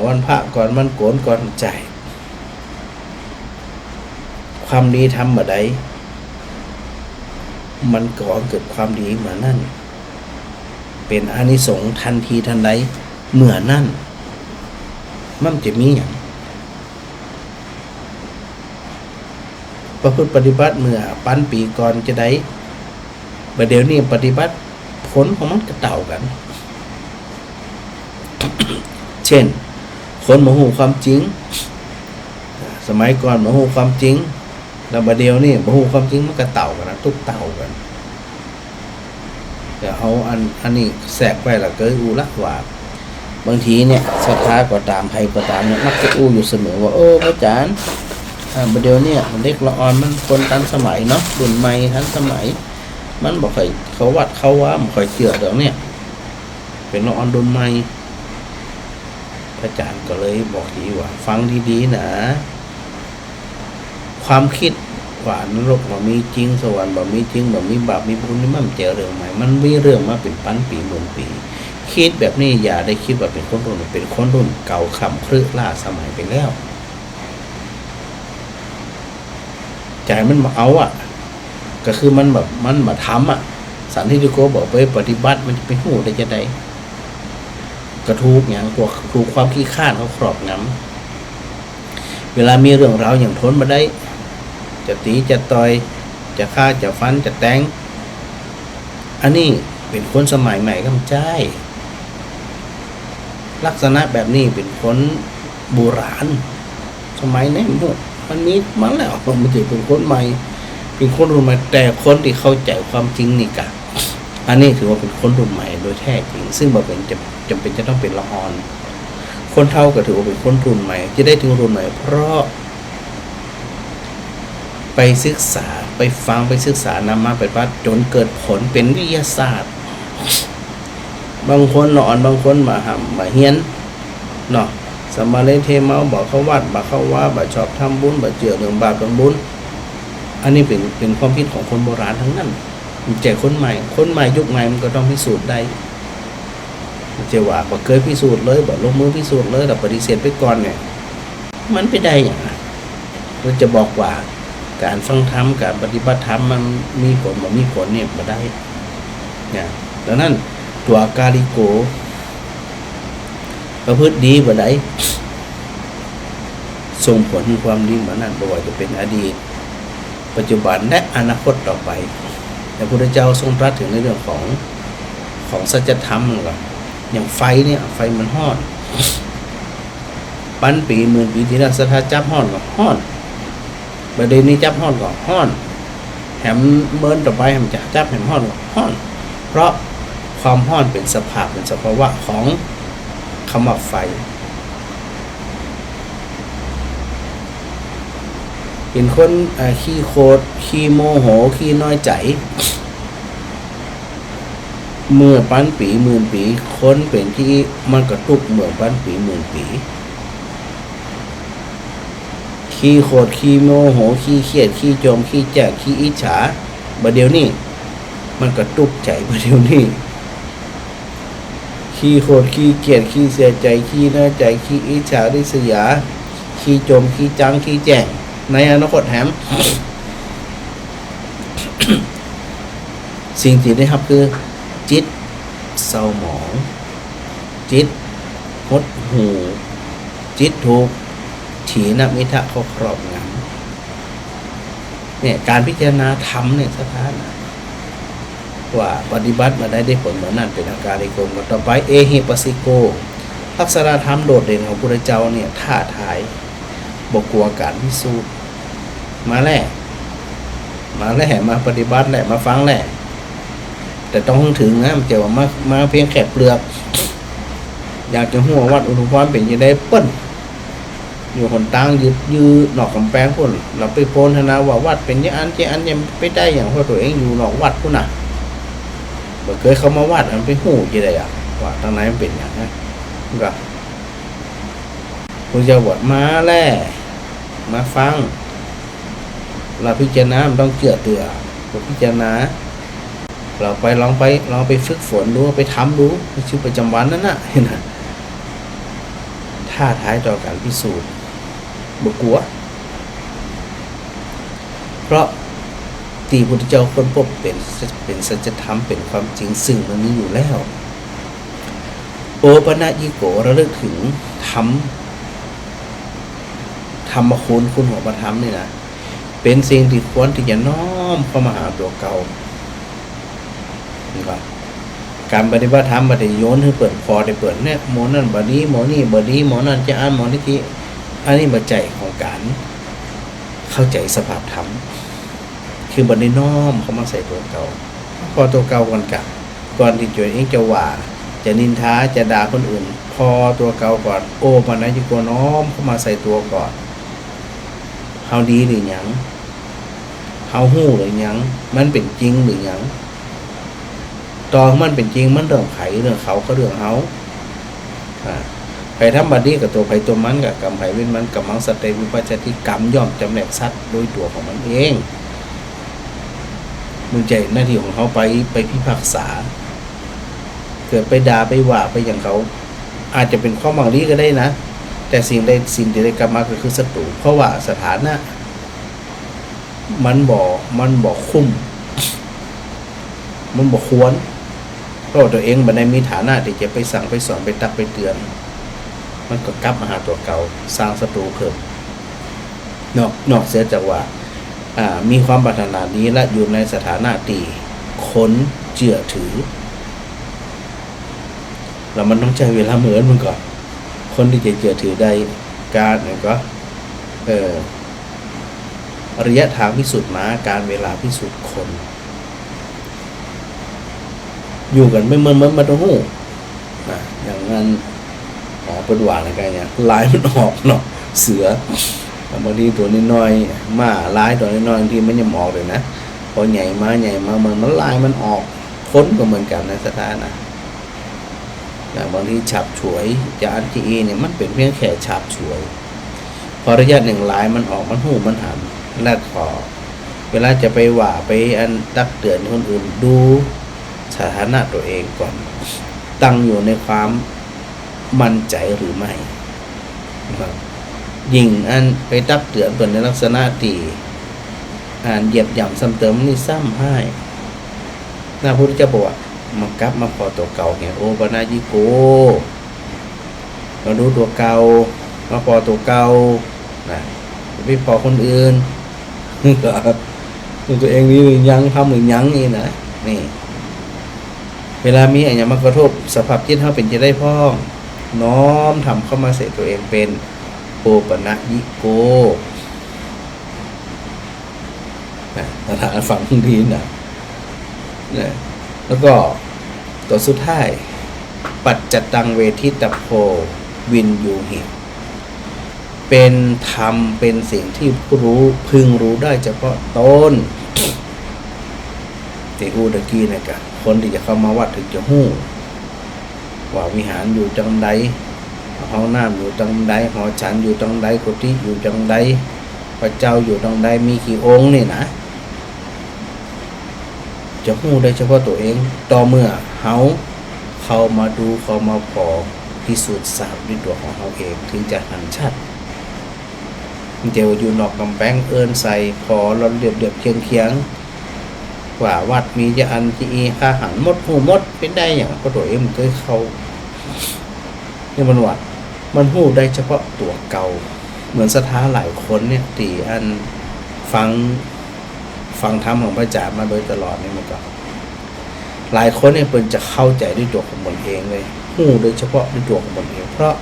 วันพระก่อนมันโกนก่อนใจความดีทำเมื่อใดมันก่อเกิดความดีเหมือนนั้นเป็นอานิสงส์ทันทีทันใดเมื่อนั้นมันจะมีอย่างประพฤติปฏิบัติเมื่อปันปีก่อนจะได้ประเดี๋ยวนี้ปฏิบัติผลของมันก็เต่ากัน เช่นคนมาหูความจริงสมัยก่อนมาหูความจริงแล้วประเดี๋ยวนี้มาหูความจริงมันก็เต่ากันนะทุกเต่ากันแต่เอาอันนี้แทรกไปละเกิดอูละว่า บางทีเนี่ยศรัทธาก็ตามใครก็ตามเนี่ยมักจะอู้อยู่เสมอว่าพระอาจารย์ประเดี๋ยวเนี่ยเด็กละอ่อนมันคนทันสมัยเนาะรุ่นใหม่ทันสมัยมันบอกใครเขาวัดเขาว่ามันคอยเชื่อเดี๋ยวเนี่ยเป็นละอ่อนรุ่นใหม่พระอาจารย์ก็เลยบอกทีว่าฟังดีๆนะความคิดว่านรกบ่มีจริงสวรรค์บ่มีจริงบ่มีบาปมีบุญนี่มันเจอเรื่องใหม่มันมีเรื่องมาเป็นพันปีหมื่นปีคิดแบบนี้อย่าได้คิดว่าเป็นคนรุ่นเป็นคนรุ่นเก่าคำครึล่าสมัยไปแล้วใจมันมาเอาก็คือมันแบบมันมาทำสันทิฏฐิโกบอกไปปฏิบัติมันจะไปหูได้จะได้กระทุกอย่างตัวถูกความขี้ข้านเขาครอบงำเวลามีเรื่องราวอย่างทนมาได้จะตีจะต่อยจะฆ่าจะฟันจะแทงอันนี้เป็นคนสมัยใหม่ก็ไม่ใช่ลักษณะแบบนี้เป็นคนโบราณสมัยนี้มันมีมาแล้วมันจะเป็นคนใหม่เป็นคนรุ่นใหม่แต่คนที่เข้าใจความจริงนี่กะอันนี้ถือว่าเป็นคนรุ่นใหม่โดยแท้จริงซึ่งบ่เป็นจำเป็นจะต้องเป็นละอ่อนคนเฒ่าก็ถือว่าเป็นคนรุ่นใหม่จะได้ถึงรุ่นใหม่เพราะไปศึกษาไปฟังไปศึกษานำมาไปปฏิบัติจนเกิดผลเป็นวิทยาศาสตร์บางคนละอ่อนบางคนมาเฮียนเนาะสมาเลเทเมาบอกเขาวัดบอกเขาว่าบอกชอบทำบุญบอกเจือเรื่องบาปเรื่องบุญอันนี้เป็นความคิดของคนโบราณทั้งนั้นใจคนใหม่ยุคใหม่มันก็ต้องพิสูจน์ได้จะว่าบอกเคยพิสูจน์เลยบอกลงมือพิสูจน์เลยแต่ปฏิเสธไปก่อนเนี่ยมันไปได้อย่างไรเราจะบอกว่าการฟังธรรมการปฏิบัติธรรมมันมีผลบ่มีผลเนี่ยมาได้เนี่ยดังนั้นตัวกาลิโกประพฤติดีบ่ได้ส่งผลความดีเหมือนนั้นบ่ว่าจะเป็นอดีตปัจจุบันและอนาคตต่อไปพระพุทธเจ้าทรงตรัสถึงในเรื่องของสัจธรรมก่อนอย่างไฟเนี่ยไฟมันฮ้อนปันปีหมื่นปีที่แล้วศรัทธาจับฮ้อนก็ฮ้อนประเด็นนี้จับฮ้อนก็ฮ้อนแถมเมินต่อไปแถมจะจับแถมฮ้อนก็ฮ้อนเพราะความฮ้อนเป็นสภาพเป็นสภาวะของคำว่าไฟเป็นคนขี้โคตรขี้โมโหขี้น้อยใจเมื่อปันปีหมื่นปีคนเป็นที่มันกระตุกเมื่อปันปีหมื่นปีขี้โคตรขี้โมโหขี้เครียดขี้จมขี้แจกขี้อิจฉาบัดเดี๋ยวนี้มันกระตุกใจบัดเดี๋ยวนี้ขี้โคตรขี้เกียจขี้เสียใจขี้น้อยใจขี้อิจฉาริษยาขี้จมขี้จังขี้แจงในอนาคตแถม สิ่งที่ได้ครับคือจิตเศร้าหมองจิตหดหูจิตถูกถีนมิทะเขาครอบงำเนี่ยการพิจารณาธรรมเนี่ยสถานะว่าปฏิบัติมาได้ผลเหมือนนั้นเป็นอาการในกรมต่อไปเอหิปัสสิโกลักษณะธรรมโดดเด่นของพระพุทธเจ้าเนี่ยท้าทายบกกลัวการพิสูจน์มาแหละมาปฏิบัติแหละมาฟังแหละแต่ต้องถึงนะเจ้ามาเพียงแค่เปลือกอยากจะหัววัดอุณหภูมิเป็นยังไงเปิ้ลอยู่คนตั้งยืดหนอกกำแพงพุ่นเราไปโพลธนาว่าวัดเป็นยังยังไปได้อย่างเพราะตัวเองอยู่หนอกวัดพุ่นน่ะบ่เคยเขามาวัดมันไปหูยังไงว่าทางไหนมันเป็นอย่างนั้นก็คุณจะบวชมาแล่มาฟังเราพิจารณาต้องเจือเตือพิจารณาเราไปลองไปฝึกฝนดูไปทำดูในชีวิตประจำวันนั่นน่ะเห็นไหมท้าทายต่อการพิสูจน์บุกลัวเพราะที่พุทธเจ้าค้นพบเป็นสัจธรรมเป็นความจริงซึ่งมันมีอยู่แล้วโอปะนะยิโกระลึกถึงธรรมคุณของพระธรรมนี่นะเป็นสิ่งที่ควรที่จะน้อมเข้ามาหาตัวเก่าการปฏิบัติธรรมบัดนี้โยนให้เปิดพอได้เปิดเนี่ยหมอนั่นบัดนี้หมอนี่บัดนี้หมอนั่นจะอ่านหมอนี่ที่อันนี้บัดใจของการเข้าใจสภาพธรรมคือบัดนี้น้อมเข้ามาใส่ตัวเก่าพอตัวเก่าก่อนที่ตัวเองจะว่าจะนินทาจะด่าคนอื่นพ อตัวเก่าก่อนโอปนัญญิโกน้อมเข้ามาใส่ตัวก่อนเฮาดีหรือหยังเฮาฮู้หรือหยังมันเป็นจริงหรือหยังตอนมันเป็นจริงมันเรื่องไผเรื่องเขาก็เรื่องเฮาไปทำบัดนี้กับตัวไผตัวมันกับกรรมไผเว้นมันกับมังสเตวิปัจจติกรรมย่อมจำแนกสัตว์โดยตัวของมันเองมึงใจหน้าที่ของเขาไปพิพากษาเกิดไปด่าไปว่าไปอย่างเขาอาจจะเป็นข้อมังลีก็ได้นะแต่สิ่งที่ได้กลับมาก็คือศัตรูเพราะว่าสถานะมันบ่คุ้มมันบ่ควรเพราะตัวเองบัดได้มีฐานะที่จะไปสั่งไปสอนไปตักไปเตือนมันก็กลับมาหาตัวเก่าสร้างศัตรูเพิ่มนอกเสียจากว่ามีความปรารถนาดีและอยู่ในสถานะที่คนเชื่อถือแล้วมันต้องใช้เวลาเหมือนมันก่อนคนที่จะเชื่อถือได้การก็ระยะทางพิสูจน์มาการเวลาพิสูจน์คนอยู่กันไม่เหมือนมาต้องหู้อย่างนั้นเป็นหวานอะไรเนี่ยลายมันออกเนาะเสือบางทีตัวน้อยๆมาลายตัวน้อยๆบางทีมันยังออกเลยนะพอใหญ่มามันลายมันออกค้นก็เหมือนกันในสถานะบางทีฉับฉวยจานจีเนี่ยมันเป็นเพียงแค่ฉับฉวยพอระยะหนึ่งลายมันออกมันหูมันหันแล้วพอเวลาจะไปว่าไปตักเตือนคนอื่นดูสถานะตัวเองก่อนตั้งอยู่ในความมั่นใจหรือไม่ยิ่งไปตักเตือนเป็นในลักษณะที่เหยียบย่ำซ้ำเติมนี่ซ้ำให้พระพุทธเจ้าบอกว่ามากลับมาพอตัวเก่าเนี่ยโอปนัญญิโกมาดูตัวเก่ามาพอตัวเก่านะไม่พอคนอื่นก็ตัวเองนี่หรือยังทำหรือยังนี่นะนี่เวลามีอะไรมากระทบสภาพจิตเขาเป็นจะได้พ้องน้อมทำเข้ามาใส่ตัวเองเป็นโอปนัญญิโกสถานฝังทีนะแล้วก็ตัวสุดท้ายปัจจตังเวทิตโพวินยูหิเป็นธรรมเป็นสิ่งที่ผู้รู้พึงรู้ได้เฉพาะตนที่อูตะกี้เนี่ยกะคนที่จะเข้ามาวัดถึงจะหู้ว่าวิหารอยู่จังใดห้องน้ำอยู่จังใดหอฉันอยู่จังใดกุฏิอยู่จังใดพระเจ้าอยู่จังใดมีกี่องค์นี่นะจะหู้ได้เฉพาะตัวเองต่อเมื่อเขามาดูเขามาพอพิสูจน์ทราบด้วยตัวของเขาเองถึงจะหันชัดเดี๋ยวอยู่นอกกำแพงเอินใส่พอเราเรียบเคียงว่าวัดมีจะอันที่ค่าหันหมดหูหมดเป็นได้อย่างก็ตัวเองมันเคยเขาเนี่ยมันวัดมันหู้ได้เฉพาะตัวเก่าเหมือนสถานหลายคนเนี่ยตีฟังธรรมของพระอาจารย์มาโดยตลอดเนี่ยมันก็หลายคนเนี่ยเปิ่นจะเข้าใจด้วยตัวของตนเองเลยหู้โดยเฉพาะด้วยตัวของตนเองเพราะ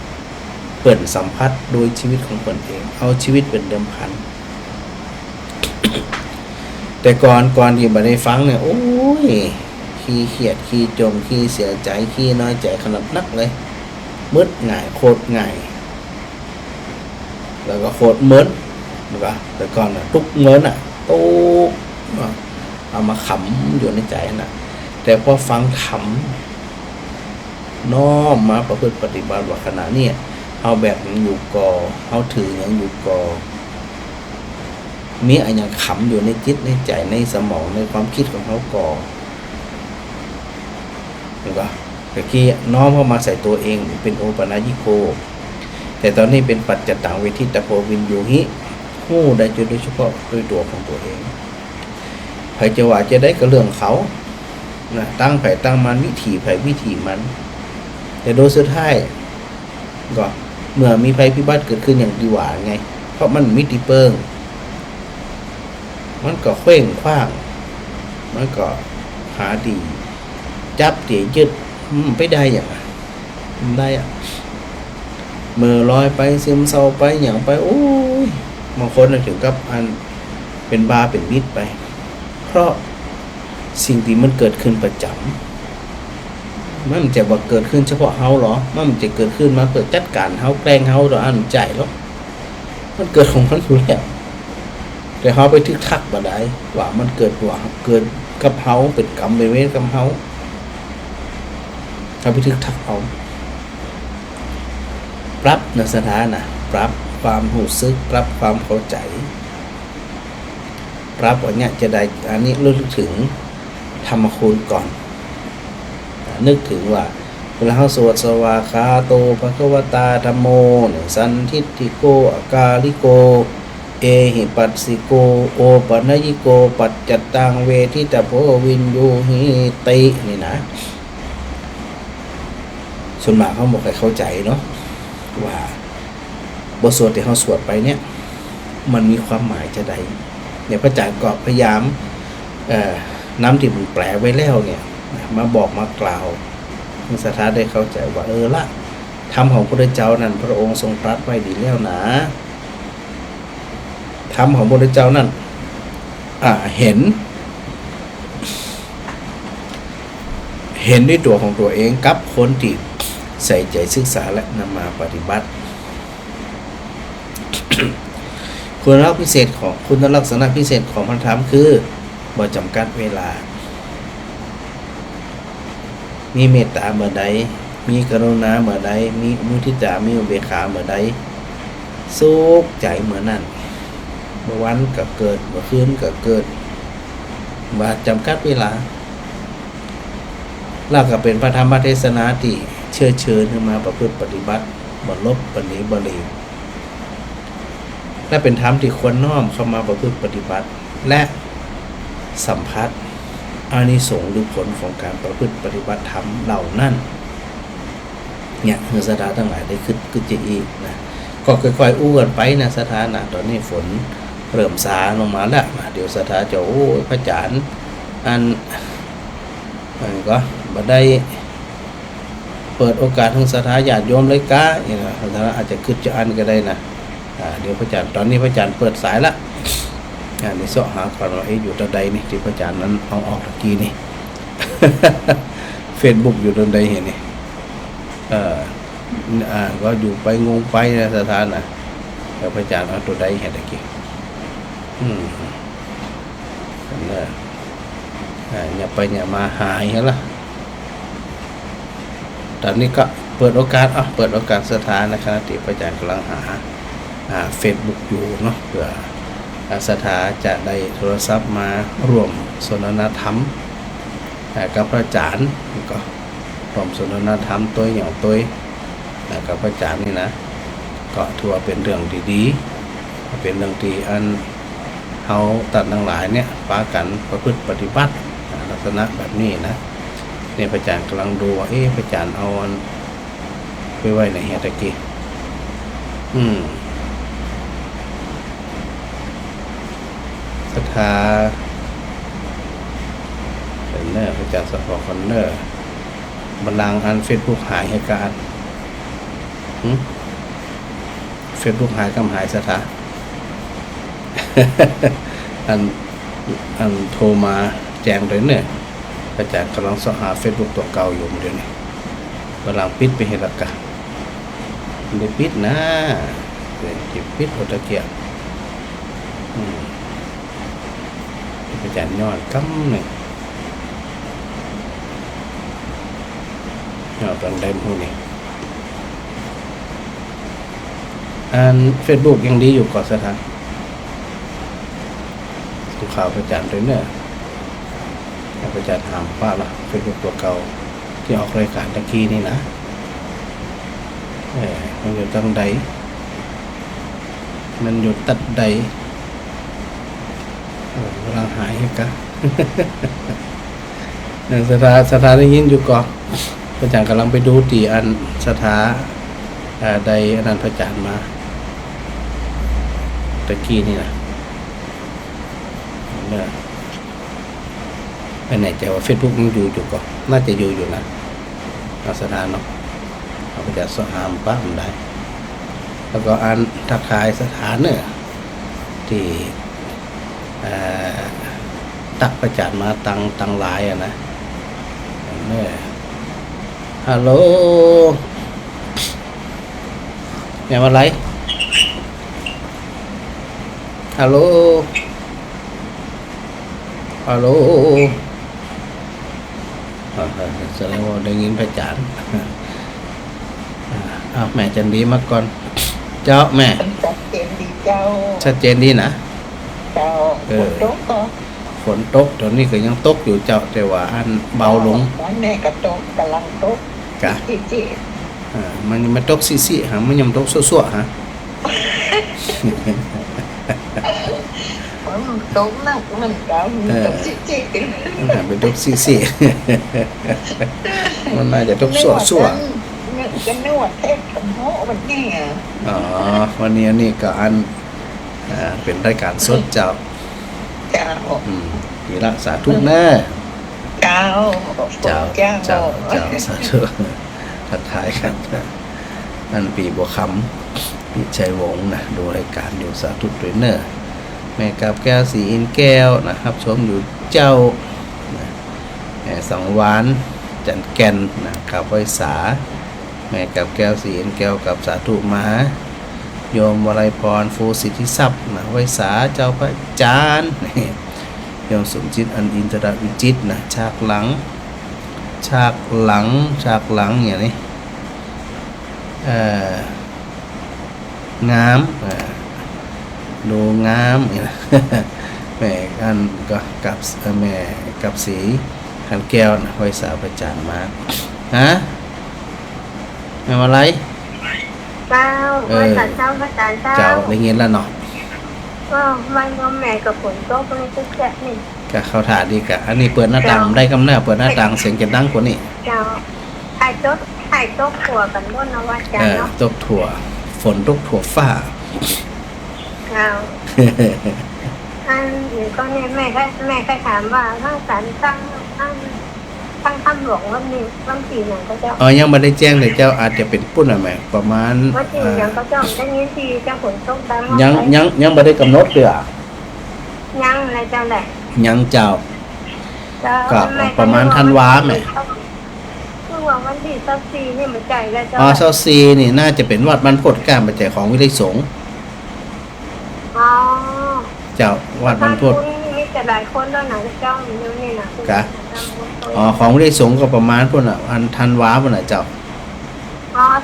เปิ่นสัมผัสโดยชีวิตของตนเองเอาชีวิตเป็นเดิมพัน แต่ก่อนที่มาได้ฟังเนี่ยโอ้ยขี้เขียดขี้จมขี้เสียใจขี้น้อยใจขนาดนักเลยมืดง่ายโคตรง่ายแล้วก็โคตรเหมือนนะครับแต่ก่อนทุกเหมือนตุ๊กเอามาขำอยู่ในใจนะแต่พอฟังขำน้อมมาประพฤติปฏิบัติว่าขณะนี้เอาแบบยังอยู่กอเอาถือยังอยู่กอมีอะไรอย่างขำอยู่ในจิตในใจในสมองในความคิดของเขาก่อเห็นปะเมื่อกี้น้อมเข้ามาใส่ตัวเองเป็นโอปนัญญิโกแต่ตอนนี้เป็นปัจจตังเวทิตโพวินยูหิหู้ได้โดยเฉพาะด้วยตัวของตัวเองใครจะว่าจะได้ก็เรื่องเขานะตั้งไผ่ตั้งมันวิถีไผ่วิถีมันแต่โดยสุดท้ายก็เมื่อมีภัยพิบัติเกิดขึ้นอย่างดีหว่าไงเพราะมันมิติเปิงมันก็เคว้งคว้างมันก็หาดีจับเตี๋ยยึดไปได้อย่างได้เมื่อลอยไปซึมเศร้าไปอย่างไปโอ้ยบางคนถึงกับอันเป็นบาเป็นมิตรไปเพราะสิ่งที่มันเกิดขึ้นประจำ มันจะบ่เกิดขึ้นเฉพาะเฮาหรอมันจะเกิดขึ้นมาเพื่อจัดการเฮาแกล้งเฮาหรออันใจหรอมันเกิดของมันอยู่แล้วแต่เฮาไปทึกทักบ่ได้ว่ามันเกิดกับเฮาเป็นกรรมเป็นเวรกับเฮาไปทึกทักเอาปรับในสถานะปรับความรู้สึกปรับความเข้าใจปรับว่าเนี่ยจะได้อันนี้นึกถึงธรรมคุณก่อนนึกถึงว่าเวลาเราสวดสวากขาโตภควตาธัมโมสันทิฏฐิโกอากาลิโกเอหิปัสสิโกโอปนยิโกปัจจตังเวทิตาโพวินยูหิตินี่นะส่วนมากเขาบอกให้เข้าใจเนาะว่าบทสวดที่เขาสวดไปเนี่ยมันมีความหมายจะใดเนี่ยพระอาจารย์ก็พยายามน้ำที่มันแปลไว้แล้วเนี่ยมาบอกมากล่าวให้ศรัทธาได้เข้าใจว่าละธรรมของพระพุทธเจ้านั้นพระองค์ทรงตรัสไว้ดีแล้วนะธรรมของพระพุทธเจ้านั้นเห็นด้วยตัวของตัวเองกับคนที่ใส่ใจศึกษาและนำมาปฏิบัติ คุณลักษณะพิเศษของคุณลักษณะพิเศษของพระธรรมคือบ่จำกัดเวลามีเมตตาเมื่อใดมีกรุณาเมื่อใดมีมุทิตามีอุเบกขาเมื่อใดสุขใจเมื่อนั้นเมื่อวันก็เกิดเมื่อคืนก็เกิดบ่จำกัดเวลาแล้วก็เป็นพระธรรมเทศนาที่เชิญขึ้นมาประพฤติปฏิบัติบ่ลบบ่หนีบ่หลีกและเป็นธรรมที่ควรน้อมเข้ามาประพฤติปฏิบัติและสัมผัสอานิสงส์หรือผลของการประพฤติปฏิบัติธรรมเหล่านั้นเนี่ยคือศรัทธาทั้งหลายได้ขึ้นจะอีกนะก็ค่อยๆอู้กันไปนะศรัทธานะตอนนี้ฝนเริ่มซาลงมาแล้วเดี๋ยวศรัทธาจะโอ้ยพระอาจารย์อันก็บ่ได้เปิดโอกาสทางศรัทธาญาติโยมเลยกะอย่างนั้นศรัทธาอาจจะขึ้นจะอันก็ได้นะเดี๋ยวพระอาจารย์ตอนนี้พระอาจารย์เปิดสายละนี่เสาะหาก่อนว่าอยู่ตรงใดนี่ที่พระอาจารย์นั้นเอาออกตะกี้นี่ Facebook อยู่ตรงใดเห็นนี่ก็อยู่ไปงงไปนะสถานนะแล้วพระอาจารย์เอาตัวใดเห็นตะกี้เนี่ยอย่าไปอย่ามาหายเหรอล่ะตอนนี้ก็เปิดโอกาสเปิดโอกาสสถานในขณะที่พระอาจารย์กำลังหาFacebook อยู่เนาะเพื่อศรัทธาจะได้โทรศัพท์มาร่วมสนทนาธรรมกับพระอาจารย์ก็ร่วมสนทนาธรรมตัวอย่างตัวกับพระอาจารย์นี่นะก็ถือว่าเป็นเรื่องดีๆเป็นเรื่องที่อันเขาตัดทั้งหลายเนี่ยปากันประพฤติปฏิบัติลักษณะแบบนี้นะเนี่ยพระอาจารย์กำลังดูว่าพระอาจารย์เอาไปไว้ในเฮตะกี้ศรัทธาเป็นเนอร์พระอาจารย์สปอร์คอนเนอร์บัลลังก์อัน Facebook หายให้การFacebook หายกำหายศรัทธา อันโทรมาแจ้งเลยเนี่ยพระอาจารย์กำลังสอบหา Facebook ตัวเก่าอยู่เดี๋ยวนี้บัลลังก์ปิดไปเห็นละกันไม่ปิดนะจิบปิดโอตะเกียบพระอาจารย์ยอดกำหนึ่งยอดตอนเดิมพวกนี้อัน Facebook ยังดีอยู่ก่อนสถานดูข่าวพระอาจารย์ด้วยเนี่ยพระอาจารย์ถามว่าล่ะ Facebook ตัวเก่าที่ออกรายการตะกี้นี่นะมันอยู่ตั้งใดมันอยู่ตัดใดกำลังหายให้กันสถาได้ยินอยู่ก่อนพระอาจารย์กำลังไปดูตีอันสถาใดอันนั้นพระอาจารย์มาตะกี้นี่นะไปไหนแต่ว่า Facebook มันอยู่ก่อนน่าจะอยู่นะสถานเนาะเราก็จะสหามป้ามันได้แล้วก็อันทักทายสถานเนี่ยที่ตักประจานมาตังหลายนะเนี่ย ฮัลโหลแม่มาไรฮัลโหลฮัลโหลแสดงว่าได้ยินพระจันทร์แม่จันดีมาก่อนเจ้าแม่ชัดเจนดีเจ้าชัดเจนดีนะเจ้าฝนตกก็ฝนตกตอนนี้ก็ยังตกอยู่เจ้าแต่ว่าอันเบาลงวันแม่ก็ตกกำลังตกกะมันตกซี่ๆฮะมันยังตกซั่วๆฮะมันตกหนักมันก็ตกซี่ๆมันเป็นตกซี่ๆมันน่าจะตกซั่วๆจะนวดเทพกับโหมันนี่อ๋อวันนี้นี่ก็อันเป็นรายการสดเจ้ามีละสาธุแน่เจ้าสาธุทักทายกันนั่นปีบัวคำปีชัยวงศ์นะดูรายการอยู่สาธุด้วยเนอร์แม่กับแก้วสีอินแก้วนะครับชมอยู่เจ้าแม่สังวานจันแก่นนะกับไวสาแม่กับแก้วสีอินแก้วกับสาธุมหาโยมวลัยพรฟูสิทธิทรัพย์นะไวสาเจ้าพระจานโยมสมจิตอันอินทรวิจิตนะฉากหลังอย่างนี้งามดูงามแม่กันก็กับแม่กับสีขันแก้วนะไวสาประจานมาฮะแม่มาไรเจ้าวันจันทร์เจ้าพระจันทร์เจ้าได้เงินแล้วเนาะก็วันยอมแม่กับฝนตกเลยจะแฉะนี่ก็เข้าถ่าดีกะอันนี้เปิดหน้าต่างได้กำเนิดเปิดหน้าต่างเสียงจะดังกว่านี้เจ้าไอ้ตกถั่วกันบนนะว่าจันเนาะตกถั่วฝนตกถั่วฟ้าเจ้าอันอยู่ก็เนี่ยแม่ก็ถามว่าถ้าสันตั้งทำหลวงวันนี้วันที่หนึ่งก็จะยังไม่ได้แจ้งเลยเจ้าอาจจะเป็นปุ้นอะไรประมาณวันที่ยังก็จะได้ยินทีจะฝนตกดังยังไม่ได้กำหนดเลยยังอะไรเจ้าแหละยังเจ้าก็ประมาณธันวาแม่คือว่าวันที่24นี่มันใจแล้วเจ้า24นี่น่าจะเป็นวัดบรรพตการปัจจัยของวิไลสงฆ์เจ้าวัดบรรพตมีแต่หลายคนแล้วนะเจ้าอยู่นี่นะของวิไลสงฆ์ก็ประมาณพุ่นอันธันวาพุ่นเจ้า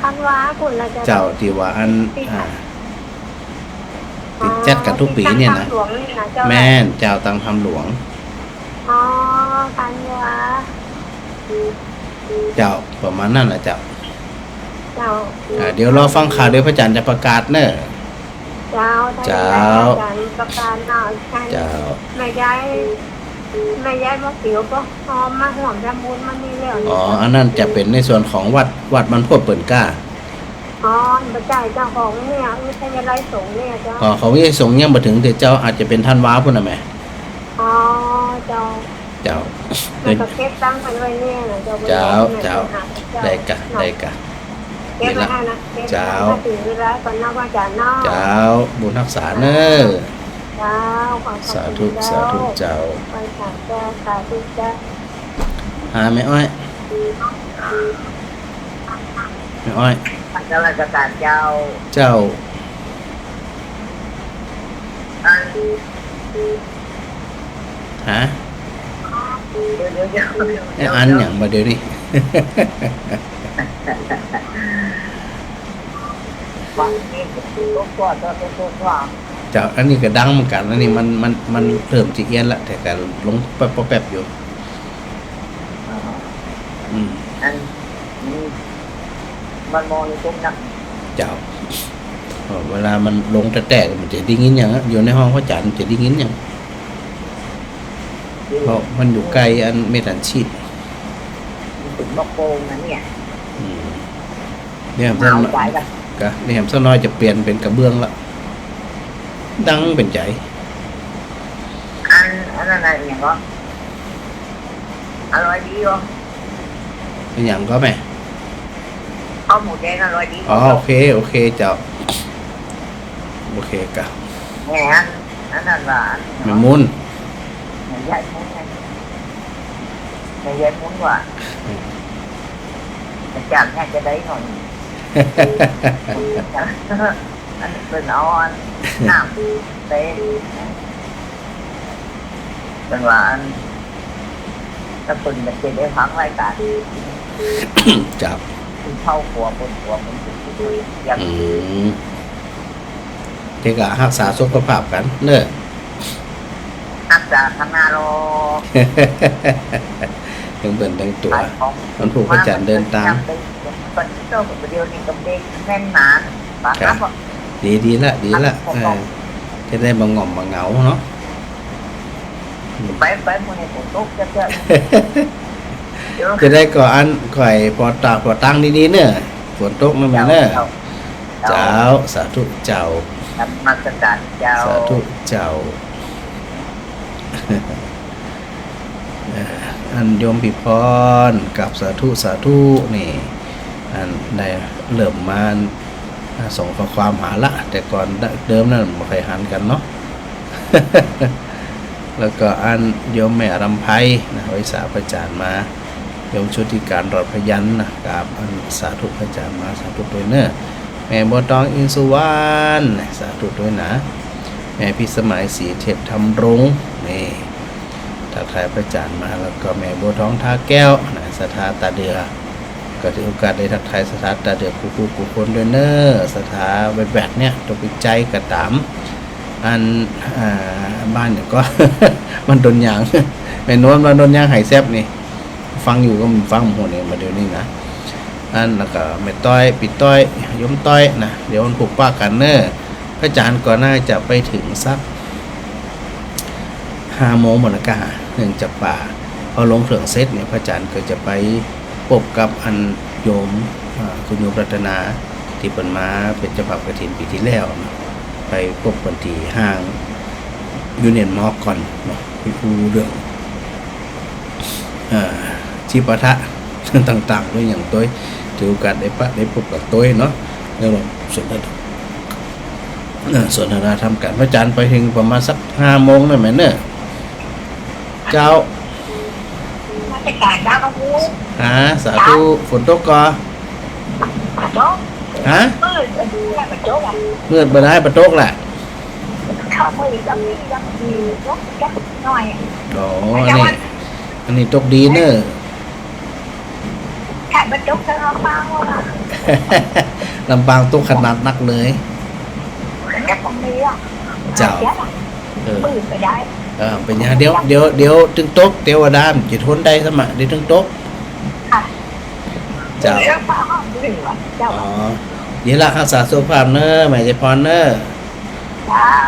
ธันวาพุ่นละเจ้าที่ว่าอันติดจัดกันทุกปีเนี่ยนะแม่นเจ้าตั้งทำหลวงธันวาเจ้าประมาณนั้นแหละเจ้าเดี๋ยวรอฟังข่าวเดี๋ยวพระจันทร์จะประกาศเนอะเจ้าประกาศหน่อยเจ้าแม่ยายมาเสียวก็มาห่วงจำบุญมันนี่แล้วอันนั้นจะเป็นในส่วนของวัดบรรพตเปิ่นกล้าพระเจ้าของเนี่ยไม่ใช่ยาไรสงเนี่ยเจ้าของวิไลสงฆ์ยังมาถึงแต่เจ้าอาจจะเป็นธันวาพุ่นนะแม่เจ้าแล้วก็เก็บตั้งไปไว้เนี่ยเจ้าได้กะเก็บไว้ให้นะเจ้าถึงเวลาก่อนนะว่าจะนอกเจ้าบุญรักษาเนอสาธุเจ้าไปสาธุเจ้าแม่อ้อยเจ้าราชการเจ้าฮะอันอย่างมาเดี๋ยวนี้เจ้าอันนี้ก็ดังเหมือนกันอันนี้มันเริ่มจีเอียนละแต่การลงแป๊บอยู่อันมันมองในตรงนั้นเจ้าเวลามันลงแตกมันจะดิ้งยินอย่างอยู่ในห้องพระจันทร์จะดิ้งยินอย่างเพราะมันอยู่ไกลอันเมตันชีดถึงบอกโกงนะเนี่ยเนี่ยท่านก็เนี่ยสักน้อยจะเปลี่ยนเป็นกระเบื้องละดังเป็นใจอันนั้นอะไรอย่างก็อร่อยดีวะเป็นอย่างก็ไหมเอาหมูแดงอร่อยดีโอเคเจ้าโอเคกะแหมอันนั้นว่าแม่มุนไม่ใช่มุนว่ะ อาจารย์แค่จะได้หน่อยอันนี้เป็นอ่อนน้ำเต้เป็นว่าอันถ้าคนจะได้ฟังรายการ จับ ที่เข้าครัวคนอย่าง เด็กรักษาสุขภาพกันเนอะ นักจากทำงานรอ ทั้งเดินทั้งตัว ขายของ มันผูกพระจันทร์เดินตาม เป็นเจ้าของเดียวนี่กับเด็กแน่นหนาปากครับ ดีละจะได้มาง่อมมาเหงาเนาะ ไปมือในฝนตกจะ จะได้ก่ออันก่อยพอตากพอตั้งดีๆเนอะฝนตกนั่นแหละเนอะเจ้าสาธุเจ้า ทำมาสกัดเจ้า สาธุเจ้า อันโยมพิพรกับสาธุนี่อันได้เริ่มมาส่งข้อความหาละแต่ก่อนเดิมนั่นไม่เคยหันกันเนาะ แล้วก็อันโยมแม่รำไพนะไว้สาพระจานมาโยมชุติการรอดพยัญนะกับอันสาธุพระจานมาสาธุด้วยเนอะแม่บัวตองอินสุวรรณสาธุด้วยนะแม่พิสมัยศรีเทพธรรมรงค์นี่ทักทายพระจานมาแล้วก็แม่บัวทองท่าแก้วนะสถาตาเดือก็ถือโอกาสได้ทักทายสถาตาเดือกูคนด้วยเนอะสถาแบดเนี่ยตัวปิใจกระตามอันบ้านเนี่ยก็ มันโดนยาง แม่นวลมันโดนยางหายแซบนี่ฟังอยู่ก็มันฟังหมดเนี่ยมาเดี๋ยวนี้นะอันแล้วก็แม่ต้อยปิดต้อยยมต้อยนะเดี๋ยวมันผูกป้ากันเนอะพระอาจารย์ก็น่าจะไปถึงสัก5 โมงหมดละกะหนึ่งจากป่าพอลงเครื่องเซตเนี่ยพระอาจารย์ก็จะไปพบกับอันโยมคุณโยมรัตนาที่เป็นมาเป็นเจ้าภาพกฐินปีที่แล้วนะไปพบคนที่ห้างยูเนียนมอก่อนเนาะไปดูเรื่องชีปะทะ ต่างๆด้วยอย่างตัวถือโอกาสได้พบกับตัวเนาะแล้วเราสนทนาทำกันพระอาจารย์ไปถึงประมาณสัก5 โมงนั่นแหละเนอะเจ้า ราชการเจ้าก็พูด สาธุฝนตกก่อ โจ๊ก ฮะ มืดไปดูแลโจ๊กอ่ะ เมื่อบ่ได้ประตกแหละ เข้ามือจะมีโจ๊กแค่หน่อย อ๋ออันนี้ตกดีเนอะ แค่เป็นโจ๊กจะเอาฟังว่า ลำปางตกขนาดนักเลย แค่ตรงนี้อ่ะ เจ้า มืดไปได้ เป็นยังเดี๋ยวถึงตกเทวดาจะทนได้สมะเดี๋ยวถึงตก ค่ะ เจ้า เรื่องฟ้าห้องหนึ่งเจ้า อ๋อเดี๋ยวละรักษาสุขภาพเนอะแม่ใจพรเนอะ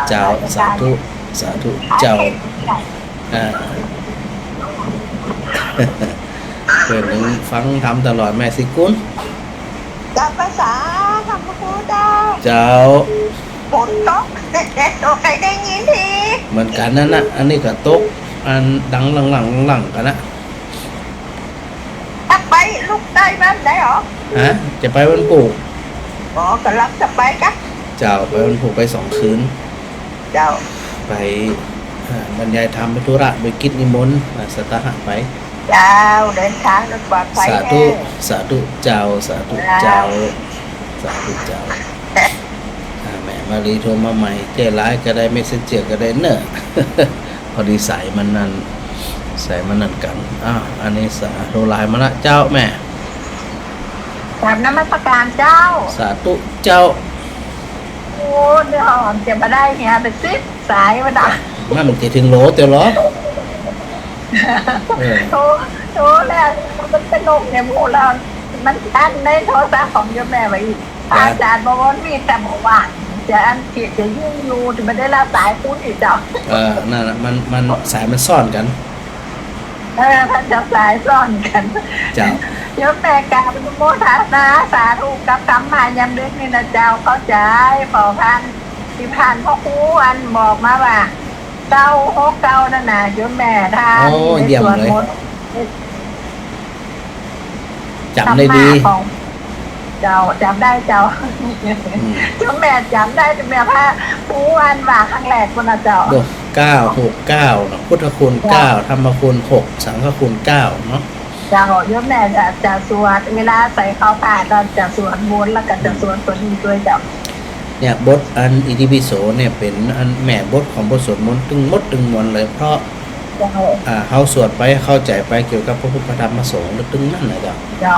เจ้าสาธุเจ้าเพื่อนนึงฟังทำตลอดแม่สิกุล จับภาษาทำพูดได้ เจ้า ฝนตกตัวใครได้ยินที เหมือนกันนั่นนะอันนี้ก็ตกอันดังหลังกันนะ ถ้าไปลูกได้บ้านได้หรอ ฮะจะไปวันปลูก อ๋อกำลังจะไปกัน เจ้าไปวันปลูกไป2 คืน เจ้า ไปบรรยายธรรมไปธุระโดยกิจนิมนต์สตหะไป เจ้าเดินทางโดยปลอดภัย สาธุเจ้าสาธุเจ้าแม่มารีโทรมาใหม่เจ้ร้ายก็ได้ไม่เส้นเจียก็ได้เนอะ พอดีสายมันนั่นกันอันนี้สาโทรไลน์มาละเจ้าแม่ กราบนมัสการเจ้า สาธุเจ้า โอ้เดี๋ยวจะมาได้เนี่ยไปซิปสายมาดัก มันจะถึงโหลเตียวเหรอ โทรแล้วมันเป็นลมเนี่ยมูเรามันอันในโทรศัพท์ของโยมแม่ไว้อีกอาจารย์บอกว่ามีแต่บอกว่าจะอันเกียจะยุ่งอยู่จะไม่ได้รับสายพูดอีกเจ้า นั่นน่ะมันสายมันซ่อนกัน ท่านจะสายซ่อนกัน เจ้า โยมแม่กราบโมทนาสาธุกับคำมายำลึกนี่นะเจ้าเข้าใจขอพันที่ผ่านพ่อครูอันบอกมาว่า969นั่นน่ะโยมแม่ท่าน โอ้เยี่ยมเลยจำได้ดี เจ้าจำได้เจ้าโยมแม่จำได้แม่พาครูอันว่าครั้งแรกคนละเจ้า 969เนาะพุทธคุณ9ธรรมคุณ6สังฆคุณ9เนาะ เจ้าโยมแม่จะสวดเวลาใส่ข้าวผ้าก็จะสวดมนต์แล้วก็จะสวดตัวนี้ด้วยเจ้า เนี่ยบทอันอิติปิโสเนี่ยเป็นอันแม่บทของบทสวดมนต์ตึงมดตึงมวลเลยเพราะ เจ้า เขาสวดไปเข้าใจไปเกี่ยวกับพระพุทธธรรมประสงค์ตึงนั่นนะจ๊ะ เจ้า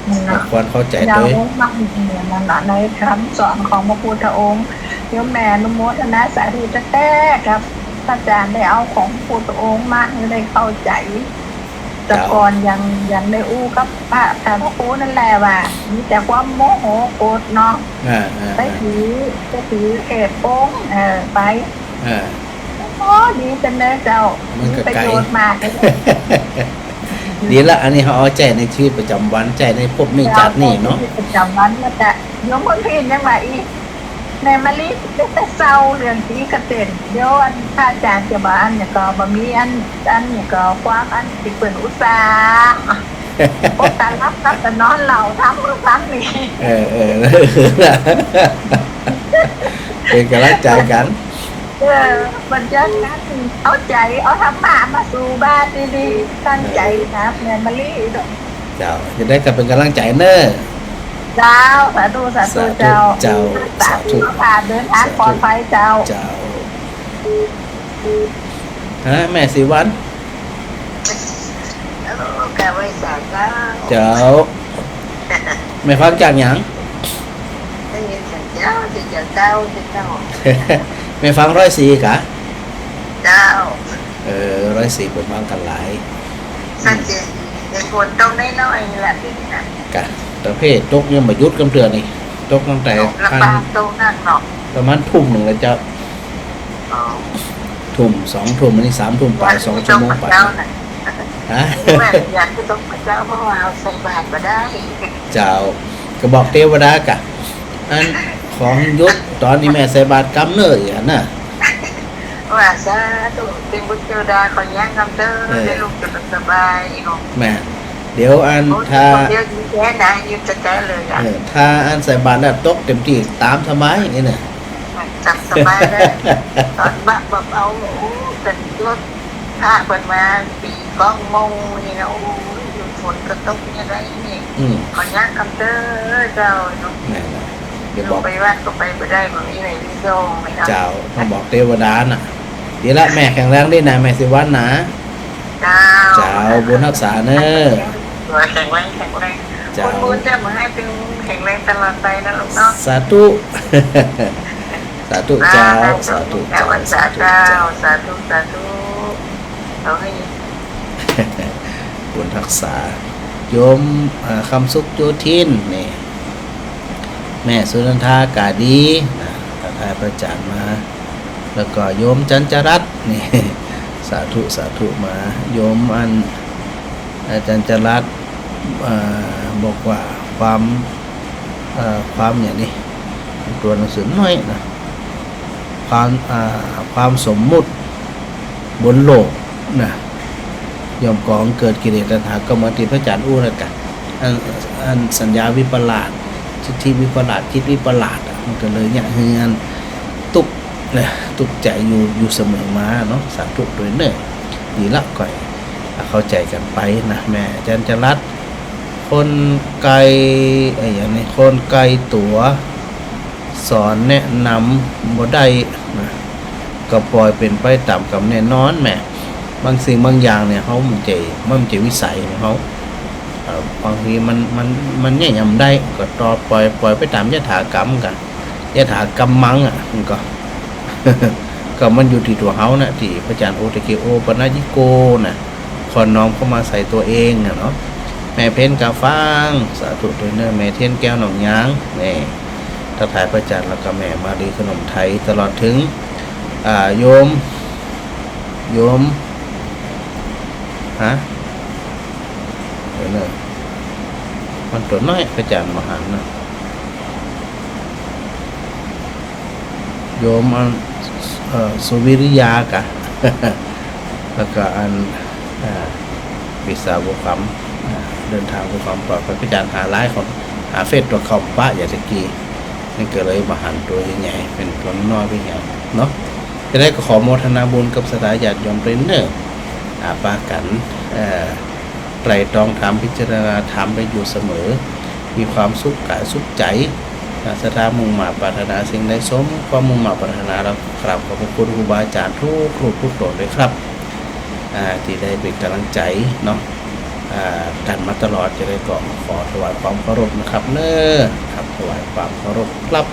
นั่นนะ ควรเข้าใจ เจ้า ด้วย มากเนี่ยนั่นนะในคำสอนของพระพุทธองค์โยมแม่อนุโมทนาสาธุจะแก้ครับอาจารย์ได้เอาของพระพุทธองค์มาให้ได้เข้าใจแต่ก่อนยังได้อู้กับพระครูนั่นแหละว่ามีแต่ความโมโหโกรธเนาะ ไปถือเขตโป้งไปโอ้ดีจังเลยเจ้า มันก็ ประ ไกล โยชน์มากเลย ดีละอันนี้เขาเอาใจในชีวิตประจำวันใจในภพนี้จัดนี่เนาะ ประจำวันก็จะโยมคนพี่ยังว่าอีในมะลิแต่เศร้าเรื่องที่กระเต็นเดี๋ยวอันถ้าอาจารย์จะมาอันเนี่ยก็บะมีอันเนี่ยก็ความอันที่เปิดอุตสาห์พบการรับแต่นอนเหล่าทั้งนี้ เป็นกำลังใจกัน มันจะงั้นเอาใจเอาธรรมะมาสู่บ้านดีๆตั้งใจนะแม่มะลิดอก เจ้าจะได้กลับเป็นกำลังใจเนอะ เจ้าสาธุเจ้า เจ้า สาธุผ่านเดินทางปลอดภัยเจ้า เจ้าฮะแม่สิวัน แกไว้สาเจ้า เจ้าไม่ฟังจากหยัง ได้ยินเสียงเจ้าเจ้าไม่ฟัง104กะ เจ้า 104เป็นฟังกันหลาย สัจเจนเป็นคนตรงได้น้อยนี่แหละพี่นะ กะประเภทตกยังมายุดกำเตือนนี่ตกตั้งแต่ ละ พัน ปางตรงนั่นหรอก ประมาณทุ่มหนึ่งแล้วเจ้า อ๋อ ทุ่ม2 ทุ่มอันนี้3 ทุ่มไป2 ชั่วโมงไป เจ้าน่ะ ฮะ แม่อยากจะต้องพระเจ้าเพราะว่าเอาใส่บาตรมาได้ เจ้าก็บอกเทวดากะอันของยุดตอนนี้แม่ใส่บาตรกำเนยอ่ะนะ ว่าซะตัวเป็นบุตรเทวดาขอแย้งคำเตอได้ลูกจะสบายเนาะ แม่เดี๋ยวอันถ้า เดี๋ยวยิ้มแย้นะยิ้มจะแก้เลยอ่ะ ถ้าอันใส่บาตรแล้วตกเต็มที่ตามสบายอย่างนี้น่ะ จับสบายได้ตอนบ้าแบบเอาเป็นรถพาเปิดมาปีก้องมงนี่นะโอ้ยฝนก็ตกยังไงนี่ ขอแย้งคำเตอเจ้าเนาะ แม่น่ะเดี๋ยว ล บอง ก ไปวัดก็ไปไม่ได้แบบนี้ในวิโซไม่ได้ เจ้าต้องบอกเทวดาน่ะเดี๋ยวละแม่แข็งแรงได้นะแม่สิวันนะ เจ้า เจ้าบุญรักษาเนอะ ตัวแข็งแรงคนบุญจะมาให้เป็นแข็งแรงตลอดไปนะลูกเนาะ สาธุ สาธุเจ้าสาธุ เจ้า เจ้า วันสา สาธุ เจ้า เจ้า สาธุเราให้ บุญรักษาโยมคำสุขโยทินนี่แม่สุนันทากาดีนะทักทายพระอาจารย์มา แล้วก็โยมจันจรัตน์นี่ สาธุมาโยมอันอาจารย์จรัตน์บอกว่าความอย่างนี้ตัวหนังสือน้อยนะความสมมุติบนโลกนะยอมกองเกิดกิเลสตัณหาก็มาติพระอาจารย์อู้แล้วกันอันสัญญาวิปลาสทิฏฐิวิปลาสคิดวิปลาสมันก็เลยเนี่ยเฮือนตุกเนี่ยตุกใจอยู่เสมอมาเนาะสาธุโดยเนิ่นดีละก่อยเข้าใจกันไปนะแม่อาจารย์จรัตน์คนไกลอย่างนี้คนไกลตัวสอนแนะนำบ่ได้นะก็ปล่อยเป็นไปตามกำแน่นอนแม่บางสิ่งบางอย่างเนี่ยเขามันใจวิสัยของเขาบางทีมันเนี่ยยำได้ก็ต่อปล่อยไปตามยถากรรมกันยถากรรมมังอ่ะมันก็ ก็มันอยู่ที่ตัวเขานะที่พระอาจารย์โอตะเกโอปนายิโกนะขอน้อมเข้ามาใส่ตัวเองนะเนาะแม่เพ้นกาฟังสาธุด้วยเนื้อแม่เทียนแก้วหนองยางนี่ทักทายพระอาจารย์แล้วก็แม่มาดีขนมไทยตลอดถึงโยมฮะเดี๋ยวนะมันตัวน้อยพระอาจารย์มหันต์นะโยมอันสุวิริยากะ แล้วก็อันวิสาวุคำเดินทางบุคำปลอดภัยพระอาจารย์หาไลน์ของหาเฟซตัวคอมป้าอย่างตะกี้นี่ก็เลยมาหันตัวใหญ่ๆเป็นตัวน้อยไปใหญ่เนาะจะได้ก็ขอโมทนาบุญกับสถาญาติโยมเทรนเนอร์ปากัน ไตร่ตรองถามพิจารณาถามได้อยู่เสมอมีความสุขกายสุขใจศรัทธามุ่งมาปรารถนาสิ่งใดสมความมุ่งมาปรารถนาเรากราบขอบพระคุณครูบาอาจารย์ทุกรูปทุกโปรดเลยครับที่ได้เป็นกำลังใจเนาะกันมาตลอดจะได้ก่อนขอถวายความเคารพนะครับเน้อครับถวายความเคารพครับ